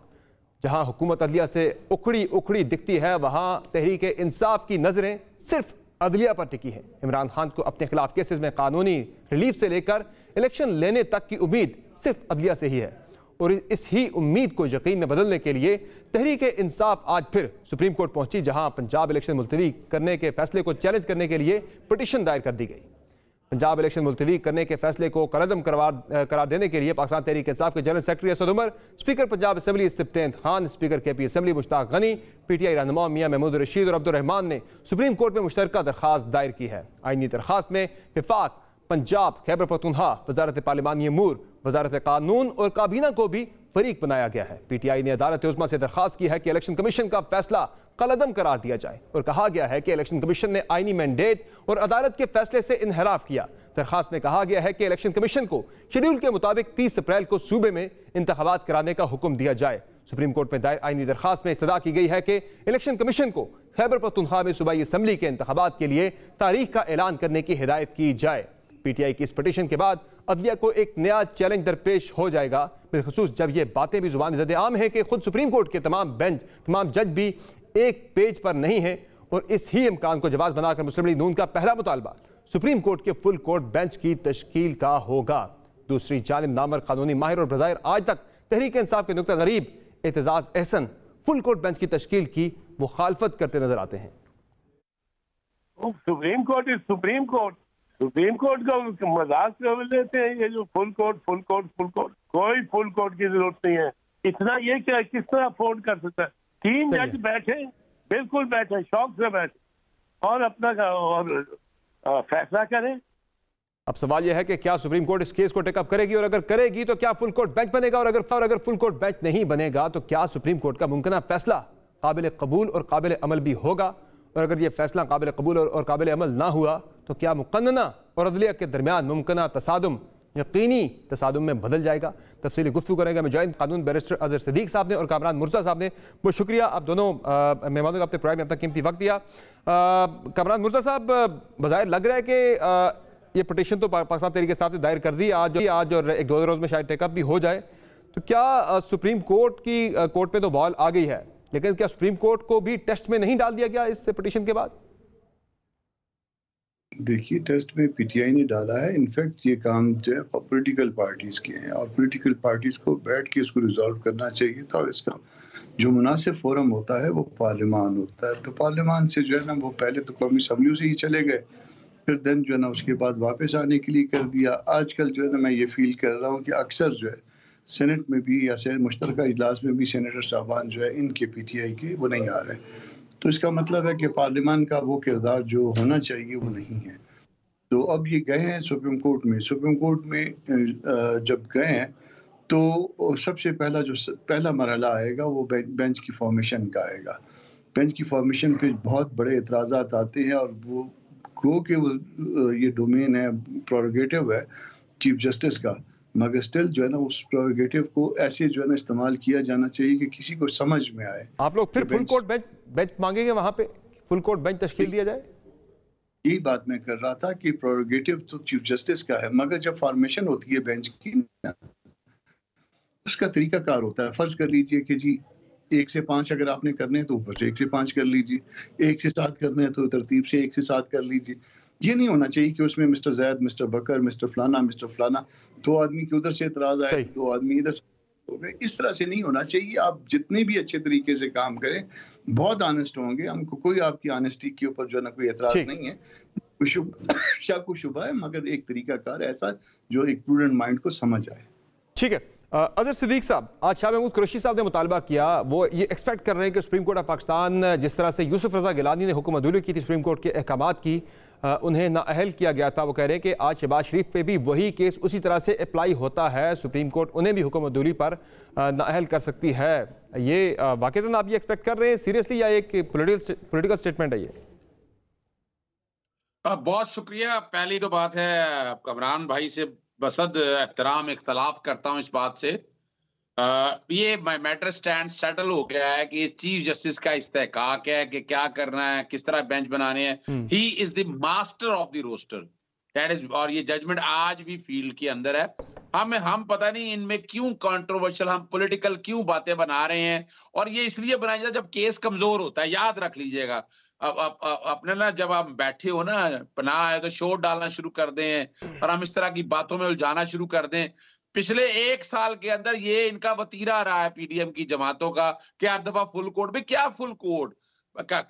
Speaker 1: जहां हुकूमत अदलिया से उखड़ी दिखती है, वहां तहरीक इंसाफ की नजरें सिर्फ अदलिया पर टिकी है। इमरान खान को अपने खिलाफ केसेस में कानूनी रिलीफ से लेकर इलेक्शन लेने तक की उम्मीद सिर्फ अदलिया से ही है और इस ही उम्मीद को यकीन में बदलने के लिए तहरीक इंसाफ आज फिर सुप्रीम कोर्ट पहुंची, जहां पंजाब इलेक्शन मुलतवी करने के फैसले को चैलेंज करने के लिए पिटीशन दायर कर दी गई। पंजाब इलेक्शन मुलतवी करने के फैसले को कलअदम करार देने के लिए पाकिस्तान तहरीक इंसाफ के general secretary Asad Umar, speaker Punjab assembly इस्तिफ्तेन Khan, speaker KP assembly Mushtaq Ghani, PTI रहनुमा मियां महमूद रशीद और अब्दुल रहमान ने सुप्रीम कोर्ट में मुश्तरका दरखास्त दायर की है। आईनी दरखास्त में विफाक, पंजाब, खैबर पख्तूनख्वा, वजारत पार्लिमानी अमूर, वजारत कानून और काबीना को भी फरीक बनाया गया है। PTI ने अदालत उज़्मा से दरखास्त की है कि इलेक्शन कमीशन का फैसला कलअदम करार दिया जाए और कहा गया है कि इलेक्शन कमीशन ने आईनी मैंडेट और अदालत के फैसले से इनहराफ किया। दरखास्त में कहा गया है कि इलेक्शन कमीशन को शेड्यूल के मुताबिक 30 अप्रैल को सूबे में इंतखाबात कराने का हुक्म दिया जाए। सुप्रीम कोर्ट में दायर आईनी दरखास्त में इस्तदा की गई है कि इलेक्शन कमीशन को खैबर पख्तूनख्वा में सूबाई असम्बली के इंतखाबात के लिए तारीख का ऐलान करने की हिदायत की जाए। PTI की इस पिटीशन के बाद अदलिया को एक नया चैलेंज दरपेश हो जाएगा, बिलखुसूस जब ये बातें भी जुबान ज़द आम है कि खुद सुप्रीम कोर्ट के तमाम जज भी एक पेज पर नहीं है और इस ही इम्कान को जवाब बनाकर मुस्लिम लीग नून का पहला मुतालबा सुप्रीम कोर्ट के फुल कोर्ट बेंच की तश्कील का होगा। दूसरी जानिब नामवर कानूनी माहिर और बज़ाहिर आज तक तहरीक इंसाफ के नुक्ता गरीब Aitzaz Ahsan full court bench की तश्कील की मुखालफत करते नजर आते हैं।
Speaker 9: Supreme court is supreme court, supreme court का मजाक लेते हैं ये जो फुल कोर्ट कोई फुल कोर्ट की जरूरत नहीं है। इतना ये क्या किस तरह अफोर्ड कर सकता है? 3 जज बैठे, बिल्कुल बैठे, शौक से बैठे और अपना फैसला करें।
Speaker 1: अब सवाल यह है कि क्या सुप्रीम कोर्ट इस केस को टेकअप करेगी और अगर करेगी तो क्या फुल कोर्ट बेंच बनेगा और अगर फुल कोर्ट बेंच नहीं बनेगा तो क्या सुप्रीम कोर्ट का मुमकिना फैसला काबिल कबूल और काबिल अमल भी होगा? और अगर यह फैसला काबिल कबूल और काबिल अमल ना हुआ तो क्या मुक़न्नना और अदलिया के दरमियान मुमकिना तसादुम यकीनी तसादुम में बदल जाएगा? तफसीली गुफ्तगू करेंगे मैं जॉइंट कानून बैरिस्टर अजहर सिद्दीक साहब ने और कामरान मुर्जा साहब ने। बहुत शुक्रिया आप दोनों मेहमानों का अपने प्रोग्राम में अपना कीमती वक्त दिया। कामरान मुर्जा साहब, बज़ाहिर लग रहा है कि ये पिटीशन तो पाकिस्तान तहरीक इंसाफ ने दायर कर दी आज और 1-2 रोज़ में शायद टेकअप भी हो जाए, तो क्या सुप्रीम कोर्ट की कोर्ट पे तो बॉल आ गई है, लेकिन क्या सुप्रीम कोर्ट को भी टेस्ट में नहीं डाल दिया गया इस पिटीशन के बाद?
Speaker 10: देखिए, टेस्ट में PTI ने डाला है। इनफैक्ट ये काम जो है पॉलिटिकल पार्टीज के हैं और पॉलिटिकल पार्टीज को बैठ के इसको रिजॉल्व करना चाहिए था और इसका जो मुनासिब फोरम होता है वो पार्लियामान होता है। तो पार्लियामान से जो है ना वो पहले तो कौमी असम्बलियों से ही चले गए, फिर देन जो है ना उसके बाद वापस आने के लिए कर दिया। आजकल जो है ना मैं ये फील कर रहा हूँ कि अक्सर जो है सेनेट में भी या मुश्तरका इजलास में भी सेनेटर साहबान जो है इनके PTI के वो नहीं आ रहे, तो इसका मतलब है कि पार्लियामान का वो किरदार जो होना चाहिए वो नहीं है। तो अब ये गए हैं सुप्रीम कोर्ट में जब गए हैं तो सबसे पहला मरहला आएगा वो बेंच की फॉर्मेशन का आएगा। बेंच की फॉर्मेशन पे बहुत बड़े एतराज़ात आते हैं और वो गो के वो ये डोमेन है, प्रोरोगेटिव है चीफ जस्टिस का, मगर स्टिल जो है ना उस प्रोरोगेटिव को ऐसे जो है ना इस्तेमाल किया जाना चाहिए कि किसी को समझ में आए।
Speaker 1: आप लोग फिर फुल कोर्ट बेंच मांगेंगे, वहां पे फुल कोर्ट बेंच तश्कील दिया जाए?
Speaker 10: यही बात मैं कर रहा था कि प्रोरोगेटिव तो चीफ जस्टिस का है, मगर जब फॉर्मेशन होती है बेंच की उसका तरीकाकार होता है। फर्ज कर लीजिए कि जी 1 से 5 अगर आपने करने हैं तो ऊपर से 1 से 5 कर लीजिए, 1 से 7 करने हैं तो तरतीब से 1 से 7 कर लीजिए। ये नहीं होना चाहिए कि उसमें मिस्टर जैद, मिस्टर बकर, मिस्टर फलाना 2 आदमी के उधर से एतराज आए, 2 आदमी इधर से हो गए। इस तरह से नहीं होना चाहिए। आप जितने भी अच्छे तरीके से काम करें, बहुत ऑनेस्ट होंगे, हमको कोई आपकी ऑनेस्टी के ऊपर जो है ना कोई एतराज नहीं है, शक शुबा है, मगर एक तरीकाकार ऐसा जो एक प्रूडेंट माइंड को समझ आए।
Speaker 1: ठीक है। अजहर सिद्दीक साहब, आज शाह महमूद कुरैशी साहब ने मुतालबा किया, वो ये एक्सपेक्ट कर रहे हैं कि सुप्रीम कोर्ट ऑफ पाकिस्तान जिस तरह से यूसुफ रजा गिलानी ने हुक्म अदूली की थी सुप्रीम कोर्ट के अहकामात की, उन्हें नाअहल किया गया था। वो कह रहे हैं कि आज शहबाज शरीफ पे भी वही केस उसी तरह से अप्लाई होता है, सुप्रीम कोर्ट उन्हें भी हुक्म अदूली पर नाअहल कर सकती है। ये वाकईतन आप ये एक्सपेक्ट कर रहे हैं सीरियसली या एक पॉलिटिकल स्टेटमेंट है ये?
Speaker 11: बहुत शुक्रिया। पहली तो बात है, कमरान भाई से बसद एहतराम इख्तलाफ करता हूं इस बात से। ये मैटर स्टैंड सेटल हो गया है कि चीफ जस्टिस का इस्तेहकाक है कि क्या करना है, किस तरह बेंच बनाने हैं। ही is the master of the roster, that is. और ये जजमेंट आज भी फील्ड के अंदर है। हम पता नहीं इनमें क्यों कंट्रोवर्शियल, हम पॉलिटिकल क्यों बातें बना रहे हैं, और ये इसलिए बनाया जाता है जब केस कमजोर होता है। याद रख लीजिएगा, अब अपने ना जब आप बैठे हो ना, पनाह है तो शोर डालना शुरू कर दें और हम इस तरह की बातों में उलझाना शुरू कर दें। पिछले 1 साल के अंदर ये इनका वतीरा रहा है PDM की जमातों का कि हर दफा फुल कोर्ट में। क्या फुल कोर्ट?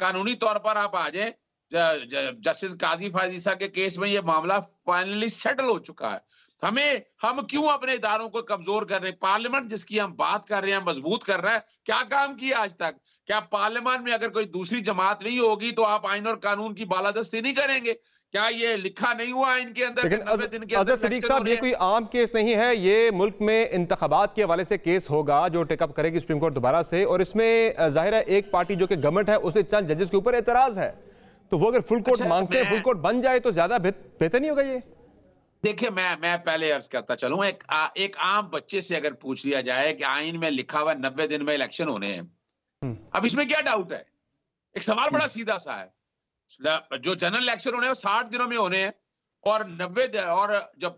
Speaker 11: कानूनी तौर पर आप आ जाएं, जस्टिस काजी फायजीसा के केस में ये मामला फाइनली सेटल हो चुका है। हम क्यों अपने इदारों को कमजोर कर रहे हैं? पार्लियामेंट जिसकी हम बात कर रहे हैं, मजबूत कर रहा है, क्या काम किया आज तक? क्या पार्लियामेंट में अगर कोई दूसरी जमात नहीं होगी तो आप आइन और कानून की बालादस्ती नहीं करेंगे? क्या ये लिखा नहीं हुआ इनके अंदर?
Speaker 1: लेकिन अजहर सिद्दीक साहब, ये कोई आम केस नहीं है, ये मुल्क में इंतखाबात के हवाले से केस होगा जो टेकअप करेगी सुप्रीम कोर्ट दोबारा से, और इसमें जाहिर है एक पार्टी जो कि गवर्नमेंट है उसे चंद जजेस के ऊपर एतराज है, तो वो अगर फुल कोर्ट मांगते हैं, फुल कोर्ट बन जाए तो ज्यादा बेहतर नहीं होगा ये?
Speaker 11: देखिए, मैं पहले अर्ज करता चलूं, एक आम बच्चे से अगर पूछ लिया जाए कि आइन में लिखा हुआ 90 दिन में इलेक्शन होने हैं, अब इसमें क्या डाउट है? एक सवाल बड़ा सीधा सा है। जो जनरल इलेक्शन होने हैं 60 दिनों में होने हैं, और 90 और जब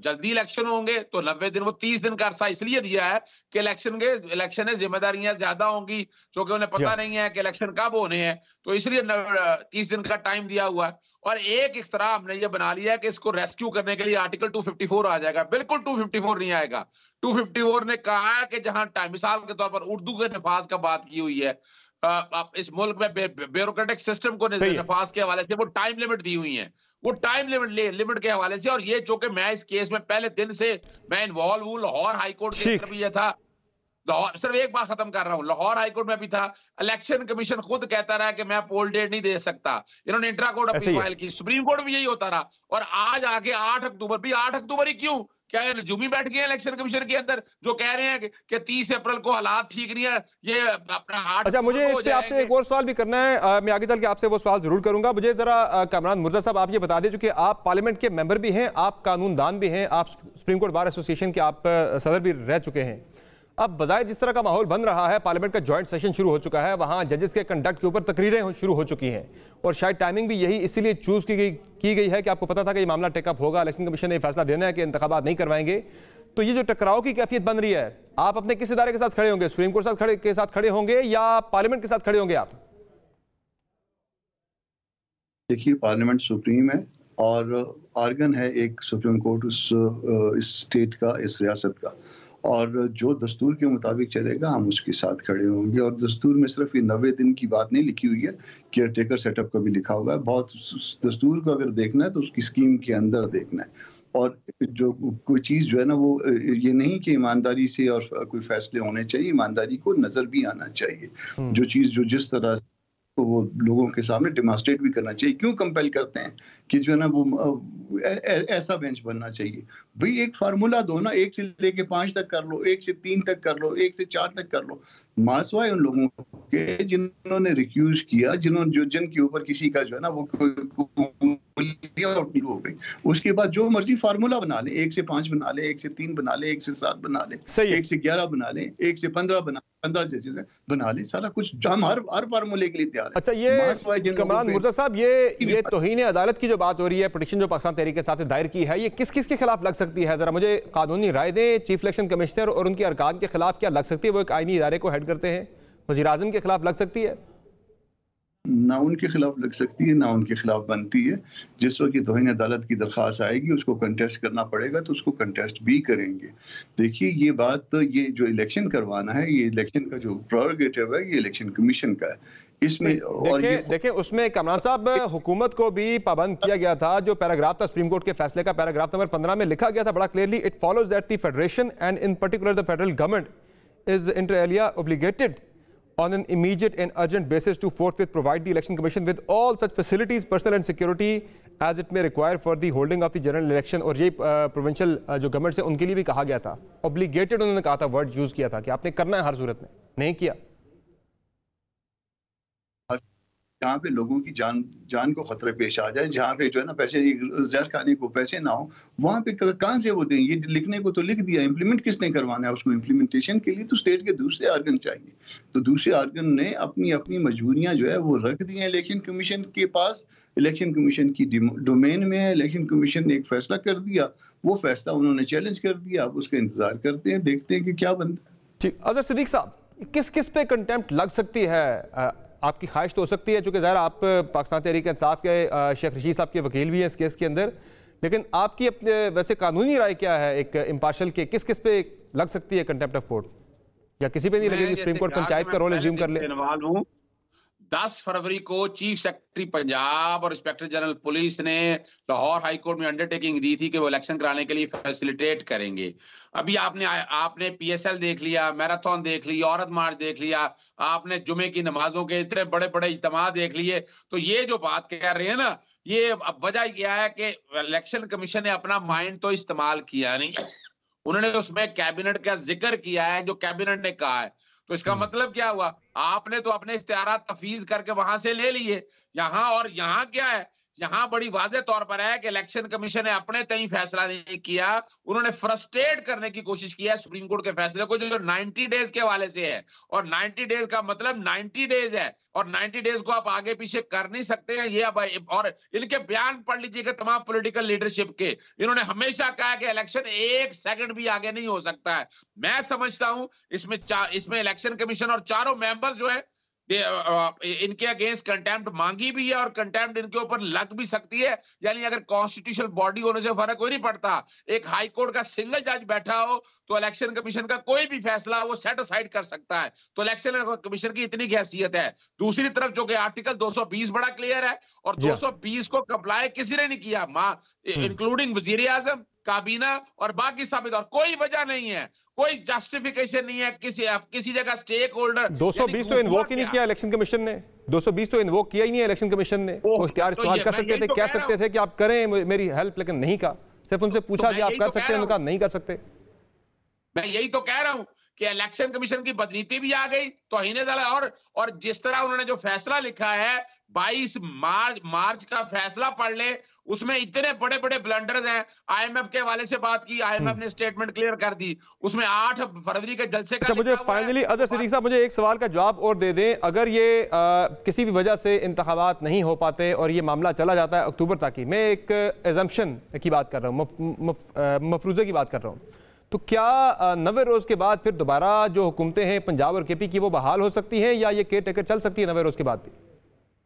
Speaker 11: जल्दी इलेक्शन होंगे तो 90 दिन, वो 30 दिन का अरसा इसलिए दिया है कि इलेक्शन है, जिम्मेदारियां ज्यादा होंगी क्योंकि उन्हें पता नहीं है कि इलेक्शन कब होने हैं, तो इसलिए 30 दिन का टाइम दिया हुआ है। और एक इख्तरा हमने ये बना लिया है कि इसको रेस्क्यू करने के लिए आर्टिकल 254 आ जाएगा। बिल्कुल 254 नहीं आएगा। 254 ने कहा है कि जहां टाइम, मिसाल के तौर पर उर्दू के नफाज का बात की हुई है, इस मुल्क में ब्यूरोक्रेटिक सिस्टम को नफाज के हवाले से वो टाइम लिमिट दी हुई है, वो टाइम लिमिट के हवाले से। और ये चूंकि मैं इस केस में पहले दिन से मैं इन्वॉल्व हूँ, लाहौर हाईकोर्ट के अंदर भी ये था, लाहौर, सिर्फ एक बात खत्म कर रहा हूँ, लाहौर हाईकोर्ट में भी था, इलेक्शन कमीशन खुद कहता रहा कि मैं पोल डेट नहीं दे सकता, इन्होंने इंट्रा कोर्ट अपील फाइल की, सुप्रीम कोर्ट में यही होता रहा, और आज आगे 8 अक्टूबर भी 8 अक्टूबर ही क्यों? क्या ये नजूमी बैठ गए इलेक्शन कमीशन के अंदर जो कह रहे हैं कि 30 अप्रैल को हालात ठीक नहीं है, ये अपना 8।
Speaker 1: अच्छा, मुझे इस पे आपसे एक और सवाल भी करना है, मैं आगे चल के आपसे वो सवाल जरूर करूंगा। मुझे जरा कामरान मुर्तज़ा साहब आप ये बता दें, चूंकि आप पार्लियामेंट के मेंबर भी हैं, आप कानूनदान भी हैं, आप सुप्रीम कोर्ट बार एसोसिएशन के आप सदर भी रह चुके हैं। अब बजाय जिस तरह का माहौल बन रहा है, पार्लियामेंट का जॉइंट सेशन शुरू हो चुका है, वहां जजेस के कंडक्ट के ऊपर तकरीरें शुरू हो चुकी हैं, और शायद टाइमिंग भी यही इसीलिए चूज की गई है कि आपको पता था कि ये मामला टेकअप होगा, इलेक्शन कमीशन ने फैसला देना है कि इंतखाबात नहीं करवाएंगे। तो ये जो टकराव की कैफियत बन रही है, आप अपने किस इदारे के साथ खड़े होंगे? सुप्रीम कोर्ट के साथ खड़े होंगे या पार्लियामेंट के साथ खड़े होंगे आप?
Speaker 10: देखिए, पार्लियामेंट सुप्रीम है और आर्गन है एक सुप्रीम कोर्ट इस स्टेट का, इस रियासत का, और जो दस्तूर के मुताबिक चलेगा हम उसके साथ खड़े होंगे। और दस्तूर में सिर्फ ये 90 दिन की बात नहीं लिखी हुई है, केयर टेकर सेटअप का भी लिखा हुआ है। बहुत दस्तूर को अगर देखना है तो उसकी स्कीम के अंदर देखना है, और जो कोई चीज़ जो है ना, वो ये नहीं कि ईमानदारी से और कोई फैसले होने चाहिए, ईमानदारी को नज़र भी आना चाहिए। जो चीज़ जो जिस तरह तो वो लोगों के सामने डिमॉन्स्ट्रेट भी करना चाहिए। क्यों कंपेल करते हैं कि जो है ना वो ऐसा बेंच बनना चाहिए? भाई एक फार्मूला दो ना, 1 से लेके 5 तक कर लो, 1 से 3 तक कर लो, 1 से 4 तक कर लो। मासवा है उन लोगों के जिन्होंने रिक्यूज किया, जिनके ऊपर किसी का जो है ना वो हो गई। उसके बाद जो मर्जी फार्मूला बना ले, 1 से 5 बना ले, 1 से 3 बना ले, 1 से 7 बना ले, 1 से 11 बना ले, 1 से 15 जजेस बना ले, सारा कुछ हम हर फार्मूले के लिए तैयार है।
Speaker 1: अच्छा, ये कामरान मुर्तज़ा साहब, ये तौहीन अदालत की जो बात हो रही है, पिटीशन जो पाकिस्तान तहरीक के साथ दायर की है, ये किस किस के खिलाफ लग सकती है? जरा मुझे कानूनी राय दें। चीफ इलेक्शन कमिश्नर और उनके अरकान के खिलाफ क्या लग सकती है? वो एक आईनी इदारे को हेड करते हैं। वज़ीर आज़म के खिलाफ लग सकती है?
Speaker 10: ना उनके खिलाफ लग सकती है, ना उनके खिलाफ बनती है। जिस वक्त ये तौहीन अदालत की दरख्वास्त आएगी, उसको कंटेस्ट करना पड़ेगा, तो उसको कंटेस्ट भी करेंगे। देखिए, ये बात, ये जो इलेक्शन करवाना है, ये इलेक्शन का जो प्रेरोगेटिव है, ये इलेक्शन कमीशन का है। इसमें और
Speaker 1: देखें उसमें कामरान साहब, हुकूमत को भी पाबंद किया गया था। जो पैराग्राफ था सुप्रीम कोर्ट के फैसले का, पैराग्राफ नंबर 15 में लिखा गया था बड़ा clearly, it follows that the federation and in particular the federal government is inter alia obligated on an immediate and urgent basis to forthwith provide the election commission with all such facilities, personal and security as it may require for the holding of the general election। और ये provincial जो government से उनके लिए भी कहा गया था, ऑब्लिगेटेड उन्होंने कहा था, वर्ड यूज किया था कि आपने करना है हर सूरत में, नहीं किया।
Speaker 10: जहाँ पे लोगों की जान को खतरे पेश आ जाए, जहाँ पे जो है ना पैसे जहर खाने को पैसे ना हो, वहाँ पे कहाँ से वो दें? ये लिखने को तो लिख दिया, इम्प्लीमेंट किसने करवाना है? उसको इम्प्लीमेंटेशन के लिए तो स्टेट के दूसरे आर्गन चाहिए। तो दूसरे आर्गन ने अपनी मजबूरियां जो है वो रख दी हैं इलेक्शन कमीशन के पास। इलेक्शन कमीशन की डोमेन में है। इलेक्शन कमीशन ने एक फैसला कर दिया, वो फैसला उन्होंने चैलेंज कर दिया। अब उसका इंतजार करते हैं, देखते हैं कि क्या बनता है।
Speaker 1: ठीक, अजहर सिद्दीक साहब, किस किस पे कंटेम्प्ट लग सकती है? आपकी ख्वाहिश तो हो सकती है, चूंकि ज़ाहिर आप पाकिस्तान तहरीक इंसाफ के शेख रशीद साहब के वकील भी हैं इस केस के अंदर, लेकिन आपकी अपने वैसे कानूनी राय क्या है एक इम्पार्शल के, किस किस पे लग सकती है कंटेम्प्ट ऑफ कोर्ट, या किसी पे नहीं लगेगी? सुप्रीम कोर्ट पंचायत का रोल एज्यूम कर ले।
Speaker 11: 10 फरवरी को चीफ सेक्रेटरी पंजाब और इंस्पेक्टर जनरल पुलिस ने लाहौर हाई कोर्ट में अंडरटेकिंग दी थी कि वो इलेक्शन कराने के लिए फैसिलिटेट करेंगे। अभी आपने पीएसएल देख लिया, मैराथन देख ली, औरत मार्च देख लिया, आपने जुमे की नमाजों के इतने बड़े बड़े इज्तिमा देख लिए। तो ये जो बात कह रहे हैं ना, ये वजह यह है कि इलेक्शन कमीशन ने अपना माइंड तो इस्तेमाल किया नहीं, उन्होंने उसमें कैबिनेट का जिक्र किया है जो कैबिनेट ने कहा है। तो इसका मतलब क्या हुआ, आपने तो अपने इख्तियारात तफवीज करके वहां से ले लिए यहाँ, और यहाँ क्या है, यहाँ बड़ी वाज़ेह तौर पर है कि इलेक्शन कमीशन ने अपने तय फैसला नहीं किया, उन्होंने फ्रस्ट्रेट करने की कोशिश की है सुप्रीम कोर्ट के फैसले को जो 90 डेज के हवाले से है। और 90 डेज का मतलब 90 डेज है, और 90 डेज को आप आगे पीछे कर नहीं सकते हैं ये। अब और इनके बयान पढ़ लीजिएगा तमाम पॉलिटिकल लीडरशिप के, इन्होंने हमेशा कहा कि इलेक्शन 1 सेकंड भी आगे नहीं हो सकता है। मैं समझता हूं इसमें इलेक्शन कमीशन और चारों मेंबर जो है इनके अगेंस्ट कंटेम्प्ट मांगी भी है, और कंटेम्प्ट इनके ऊपर लग भी सकती है। यानी अगर कॉन्स्टिट्यूशनल बॉडी होने से फर्क कोई नहीं पड़ता, एक हाई कोर्ट का सिंगल जज बैठा हो तो इलेक्शन कमीशन का कोई भी फैसला वो सेट असाइड कर सकता है। तो इलेक्शन कमीशन की इतनी हैसियत है। दूसरी तरफ जो कि आर्टिकल 220 बड़ा क्लियर है, और 220 को कंप्लाई किसी ने नहीं किया, इंक्लूडिंग वजीर आजम, काबीना और बाकी साबित, और कोई वजह नहीं है, कोई जस्टिफिकेशन नहीं है किसी जगह स्टेक होल्डर।
Speaker 1: 220 तो इन्वोक ही नहीं किया इलेक्शन कमीशन ने, 220 तो इन्वोक किया ही नहीं इलेक्शन कमीशन ने। वो इख्तियार इस्तेमाल कर सकते थे, कह सकते थे कि आप करें मेरी हेल्प, लेकिन नहीं कहा। सिर्फ उनसे पूछा कि आप कर सकते हैं, उन्होंने कहा नहीं कर सकते।
Speaker 11: मैं यही तो कह रहा हूं कि इलेक्शन कमीशन की बदनीति भी आ गई, तौहीन और जिस तरह उन्होंने जो फैसला लिखा है 22 मार्च का फैसला पढ़ ले, उसमें इतने बड़े बड़े ब्लंडर्स हैं। आईएमएफ के हवाले से बात की, आईएमएफ ने स्टेटमेंट क्लियर कर दी, उसमें 8 फरवरी के जलसे का।
Speaker 1: मुझे फाइनली अजहर सिद्दीकी साहब मुझे एक सवाल का जवाब और दे दें, अगर ये किसी भी वजह से इंतखाबात नहीं हो पाते और ये मामला चला जाता है अक्टूबर तक ही, मैं एक एजम्पशन की बात कर रहा हूँ, मफरूजे की बात कर रहा हूँ, तो क्या 90 रोज के बाद फिर दोबारा जो हुकूमतें हैं पंजाब और केपी की वो बहाल हो सकती हैं, या ये केयर टेकर चल सकती है 90 रोज के बाद भी?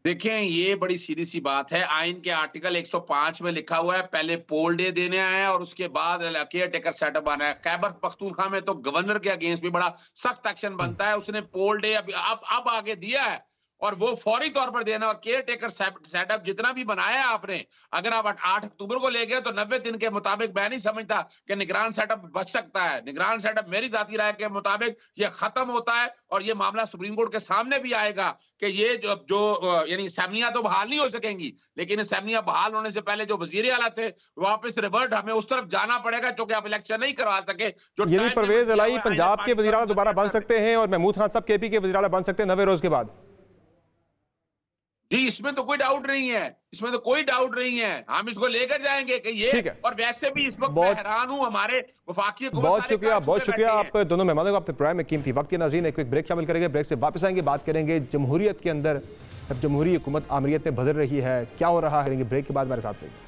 Speaker 11: देखें, ये बड़ी सीधी सी बात है। आइन के आर्टिकल 105 में लिखा हुआ है पहले पोल डे देने आए हैं और उसके बाद केयर टेकर सेटअप आना है। खैबर पख्तूनख्वा में तो गवर्नर के अगेंस्ट भी बड़ा सख्त एक्शन बनता है, उसने पोल डे अब आगे दिया है और वो फौरी तौर पर देना। और केयर टेकर सेटअप जितना भी बनाया है आपने, अगर आप 8 अक्टूबर को ले गए तो 90 दिन के मुताबिक मैं नहीं समझता कि निगरान सेटअप बच सकता है। निगरान सेटअप मेरी जाती राय के मुताबिक ये खत्म होता है और ये मामला सुप्रीम कोर्ट के सामने भी आएगा कि ये जो यानी असेंबलियां तो बहाल नहीं हो सकेंगी, लेकिन असेंबलियां बहाल होने से पहले जो वजीर आला थे वापस रिवर्ट हमें उस तरफ जाना पड़ेगा जो कि आप इलेक्शन नहीं करवा सके। जो
Speaker 1: परवेज इलाही पंजाब के वजीर आला दोबारा बन सकते हैं और महमूद खान साहब केपी के वजीर आला बन सकते हैं 90 रोज के बाद?
Speaker 11: जी, इसमें तो कोई डाउट नहीं है, इसमें तो कोई डाउट नहीं है, हम इसको लेकर जाएंगे कि ये। और वैसे भी इस वक्त मैं हैरान हूं, हमारे वफाकी को बहुत शुक्रिया आप दोनों मेहमानों को अपने प्रोग्राम में कीमती वक्त के नाज़रीन। एक ब्रेक शामिल करेंगे, ब्रेक से वापस आएंगे, बात करेंगे जमहूरियत के अंदर अब जमहूरी हुकूमत आमरीत में बदल रही है, क्या हो रहा है। ब्रेक के बाद मेरे साथ रहिए।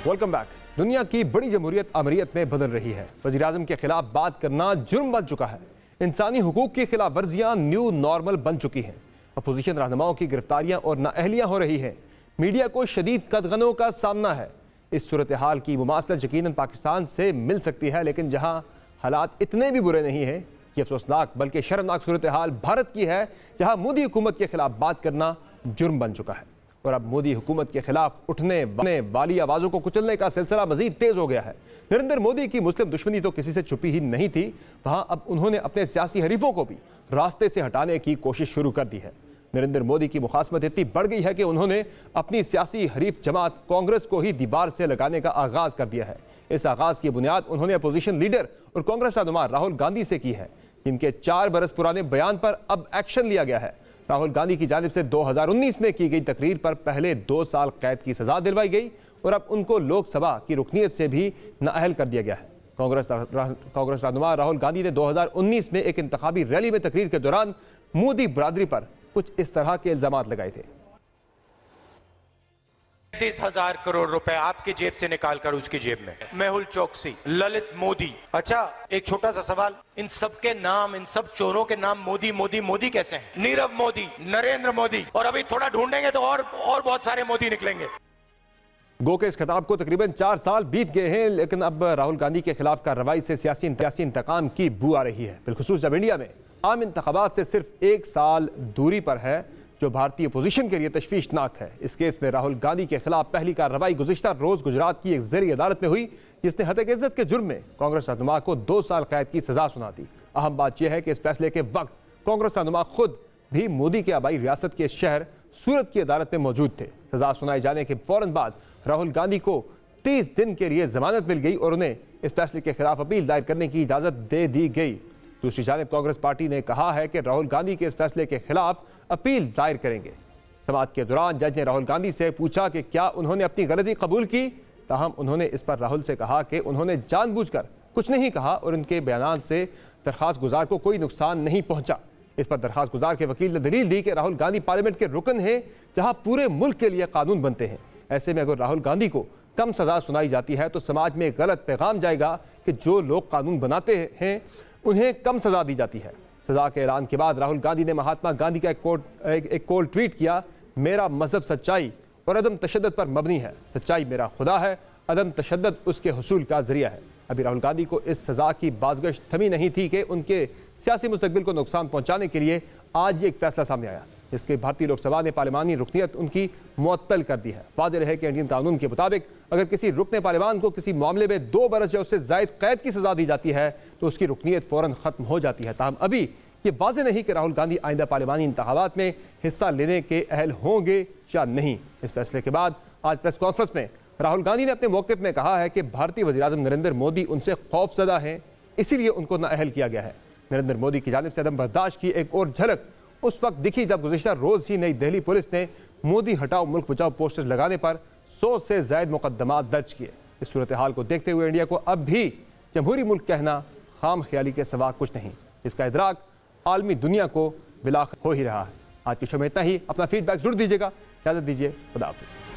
Speaker 11: Welcome back. दुनिया की बड़ी जमहूरियत अमरीत में बदल रही है। वज़ीर आज़म के खिलाफ बात करना जुर्म बन चुका है। इंसानी हुकूक की खिलाफ वर्जियाँ न्यू नॉर्मल बन चुकी हैं। अपोजिशन रहनुमाओं की गिरफ्तारियाँ और नाअहलियाँ हो रही हैं। मीडिया को शदीद कदगनों का सामना है। इस सूरत हाल की मुमासलत यकीनन पाकिस्तान से मिल सकती है, लेकिन जहाँ हालात इतने भी बुरे नहीं हैं, ये अफसोसनाक बल्कि शर्मनाक सूरत हाल भारत की है, जहाँ मोदी हुकूमत के खिलाफ बात करना जुर्म बन चुका है। और अब मोदी हुकूमत के खिलाफ उठने वाली आवाज़ों को कुचलने का सिलसिला मजीद तेज हो गया है। नरेंद्र मोदी की मुस्लिम दुश्मनी तो किसी से छुपी ही नहीं थी, वहां अब उन्होंने अपने सियासी हरीफों को भी रास्ते से हटाने की कोशिश शुरू कर दी है। नरेंद्र मोदी की मुखासमत इतनी बढ़ गई है कि उन्होंने अपनी सियासी हरीफ जमात कांग्रेस को ही दीवार से लगाने का आगाज कर दिया है। इस आगाज की बुनियाद उन्होंने अपोजिशन लीडर और कांग्रेस रहनुमा राहुल गांधी से की है, जिनके 4 बरस पुराने बयान पर अब एक्शन लिया गया है। राहुल गांधी की जानिब से 2019 में की गई तकरीर पर पहले 2 साल कैद की सजा दिलवाई गई और अब उनको लोकसभा की रुकनीत से भी नाअहल कर दिया गया है। कांग्रेस रहनुमा राहुल गांधी ने 2019 में एक इंतखाबी रैली में तकरीर के दौरान मोदी बरादरी पर कुछ इस तरह के इल्जामात लगाए थे।
Speaker 12: 30,000 करोड़ रुपए आपकी जेब से निकालकर उसकी जेब में। मेहुल चोकसी, ललित मोदी। अच्छा, एक छोटा सा सवाल, इन सब के नाम, इन सब चोरों के नाम मोदी मोदी मोदी कैसे हैं? नीरव मोदी, नरेंद्र मोदी, और अभी थोड़ा ढूंढेंगे तो और बहुत सारे मोदी निकलेंगे।
Speaker 1: गो के इस खिताब को तकरीबन 4 साल बीत गए हैं, लेकिन अब राहुल गांधी के खिलाफ कार्रवाई से सियासी इंतकाम की बू आ रही है, बिलखुसूस जब इंडिया में आम इंतखाबात से सिर्फ 1 साल दूरी पर है, जो भारतीय अपोजिशन के लिए तशवीशनाक है। इस केस में राहुल गांधी के खिलाफ पहली कार्रवाई गुज़िश्ता रोज गुजरात की एक ज़ेरी अदालत में हुई, जिसने हत्या इज्जत के जुर्म में कांग्रेस रहनुमा को 2 साल कैद की सजा सुना दी। अहम बात यह है कि इस फैसले के वक्त कांग्रेस रहनुमा खुद भी मोदी के आबाई रियासत के शहर सूरत की अदालत में मौजूद थे। सजा सुनाए जाने के फौरन बाद राहुल गांधी को 30 दिन के लिए जमानत मिल गई और उन्हें इस फैसले के खिलाफ अपील दायर करने की इजाजत दे दी गई। दूसरी जानिब कांग्रेस पार्टी ने कहा है कि राहुल गांधी के इस फैसले के खिलाफ अपील दायर करेंगे। समाअत के दौरान जज ने राहुल गांधी से पूछा कि क्या उन्होंने अपनी गलती कबूल की, ताहम उन्होंने इस पर राहुल से कहा कि उन्होंने जानबूझकर कुछ नहीं कहा और उनके बयान से दरखास्त गुजार को कोई नुकसान नहीं पहुंचा। इस पर दरखास्त गुजार के वकील ने दलील दी कि राहुल गांधी पार्लियामेंट के रुकन हैं, जहां पूरे मुल्क के लिए कानून बनते हैं। ऐसे में अगर राहुल गांधी को कम सजा सुनाई जाती है तो समाज में एक गलत पैगाम जाएगा कि जो लोग कानून बनाते हैं उन्हें कम सजा दी जाती है। सजा के ऐलान के बाद राहुल गांधी ने महात्मा गांधी का एक कोट ट्वीट किया, मेरा मजहब सच्चाई और अदम तशद्दुद पर मबनी है, सच्चाई मेरा खुदा है, अदम तशद्दुद उसके हुसूल का जरिया है। अभी राहुल गांधी को इस सजा की बाज़गश्त थमी नहीं थी कि उनके सियासी मुस्तकबिल को नुकसान पहुंचाने के लिए आज ये एक फैसला सामने आया, जिसके भारतीय लोकसभा ने पार्लिमानी रुकनीत उनकी मुअत्तल कर दी है। वाज़ेह है कि इंडियन कानून के मुताबिक अगर किसी रुकने पार्लिमान को किसी मामले में 2 बरस या उससे ज़ायद कैद की सजा दी जाती है तो उसकी रुकनीत फ़ौरन ख़त्म हो जाती है। ताहम अभी ये वाज़ेह नहीं कि राहुल गांधी आइंदा पार्लिमानी इंतखाबात में हिस्सा लेने के अहल होंगे या नहीं। इस फैसले के बाद आज प्रेस कॉन्फ्रेंस में राहुल गांधी ने अपने मौक़िफ़ में कहा है कि भारतीय वज़ीर-ए-आज़म नरेंद्र मोदी उनसे खौफज़दा हैं, इसीलिए उनको नाअहल किया गया है। नरेंद्र मोदी की जानिब से अदम बर्दाश्त की एक और झलक उस वक्त दिखी जब गुज़िश्ता रोज़ ही नई दिल्ली पुलिस ने मोदी हटाओ मुल्क बचाओ पोस्टर लगाने पर 100 से ज़ायद मुकदमात दर्ज किए। इस सूरत हाल को देखते हुए इंडिया को अब भी जमहूरी मुल्क कहना खाम ख्याली के सिवा कुछ नहीं, इसका इदराक आलमी दुनिया को बिलाख हो ही रहा है। आज की शो में इतना ही। अपना फीडबैक जरूर दीजिएगा। इजाज़त दीजिए, खुदा हाफ़िज़।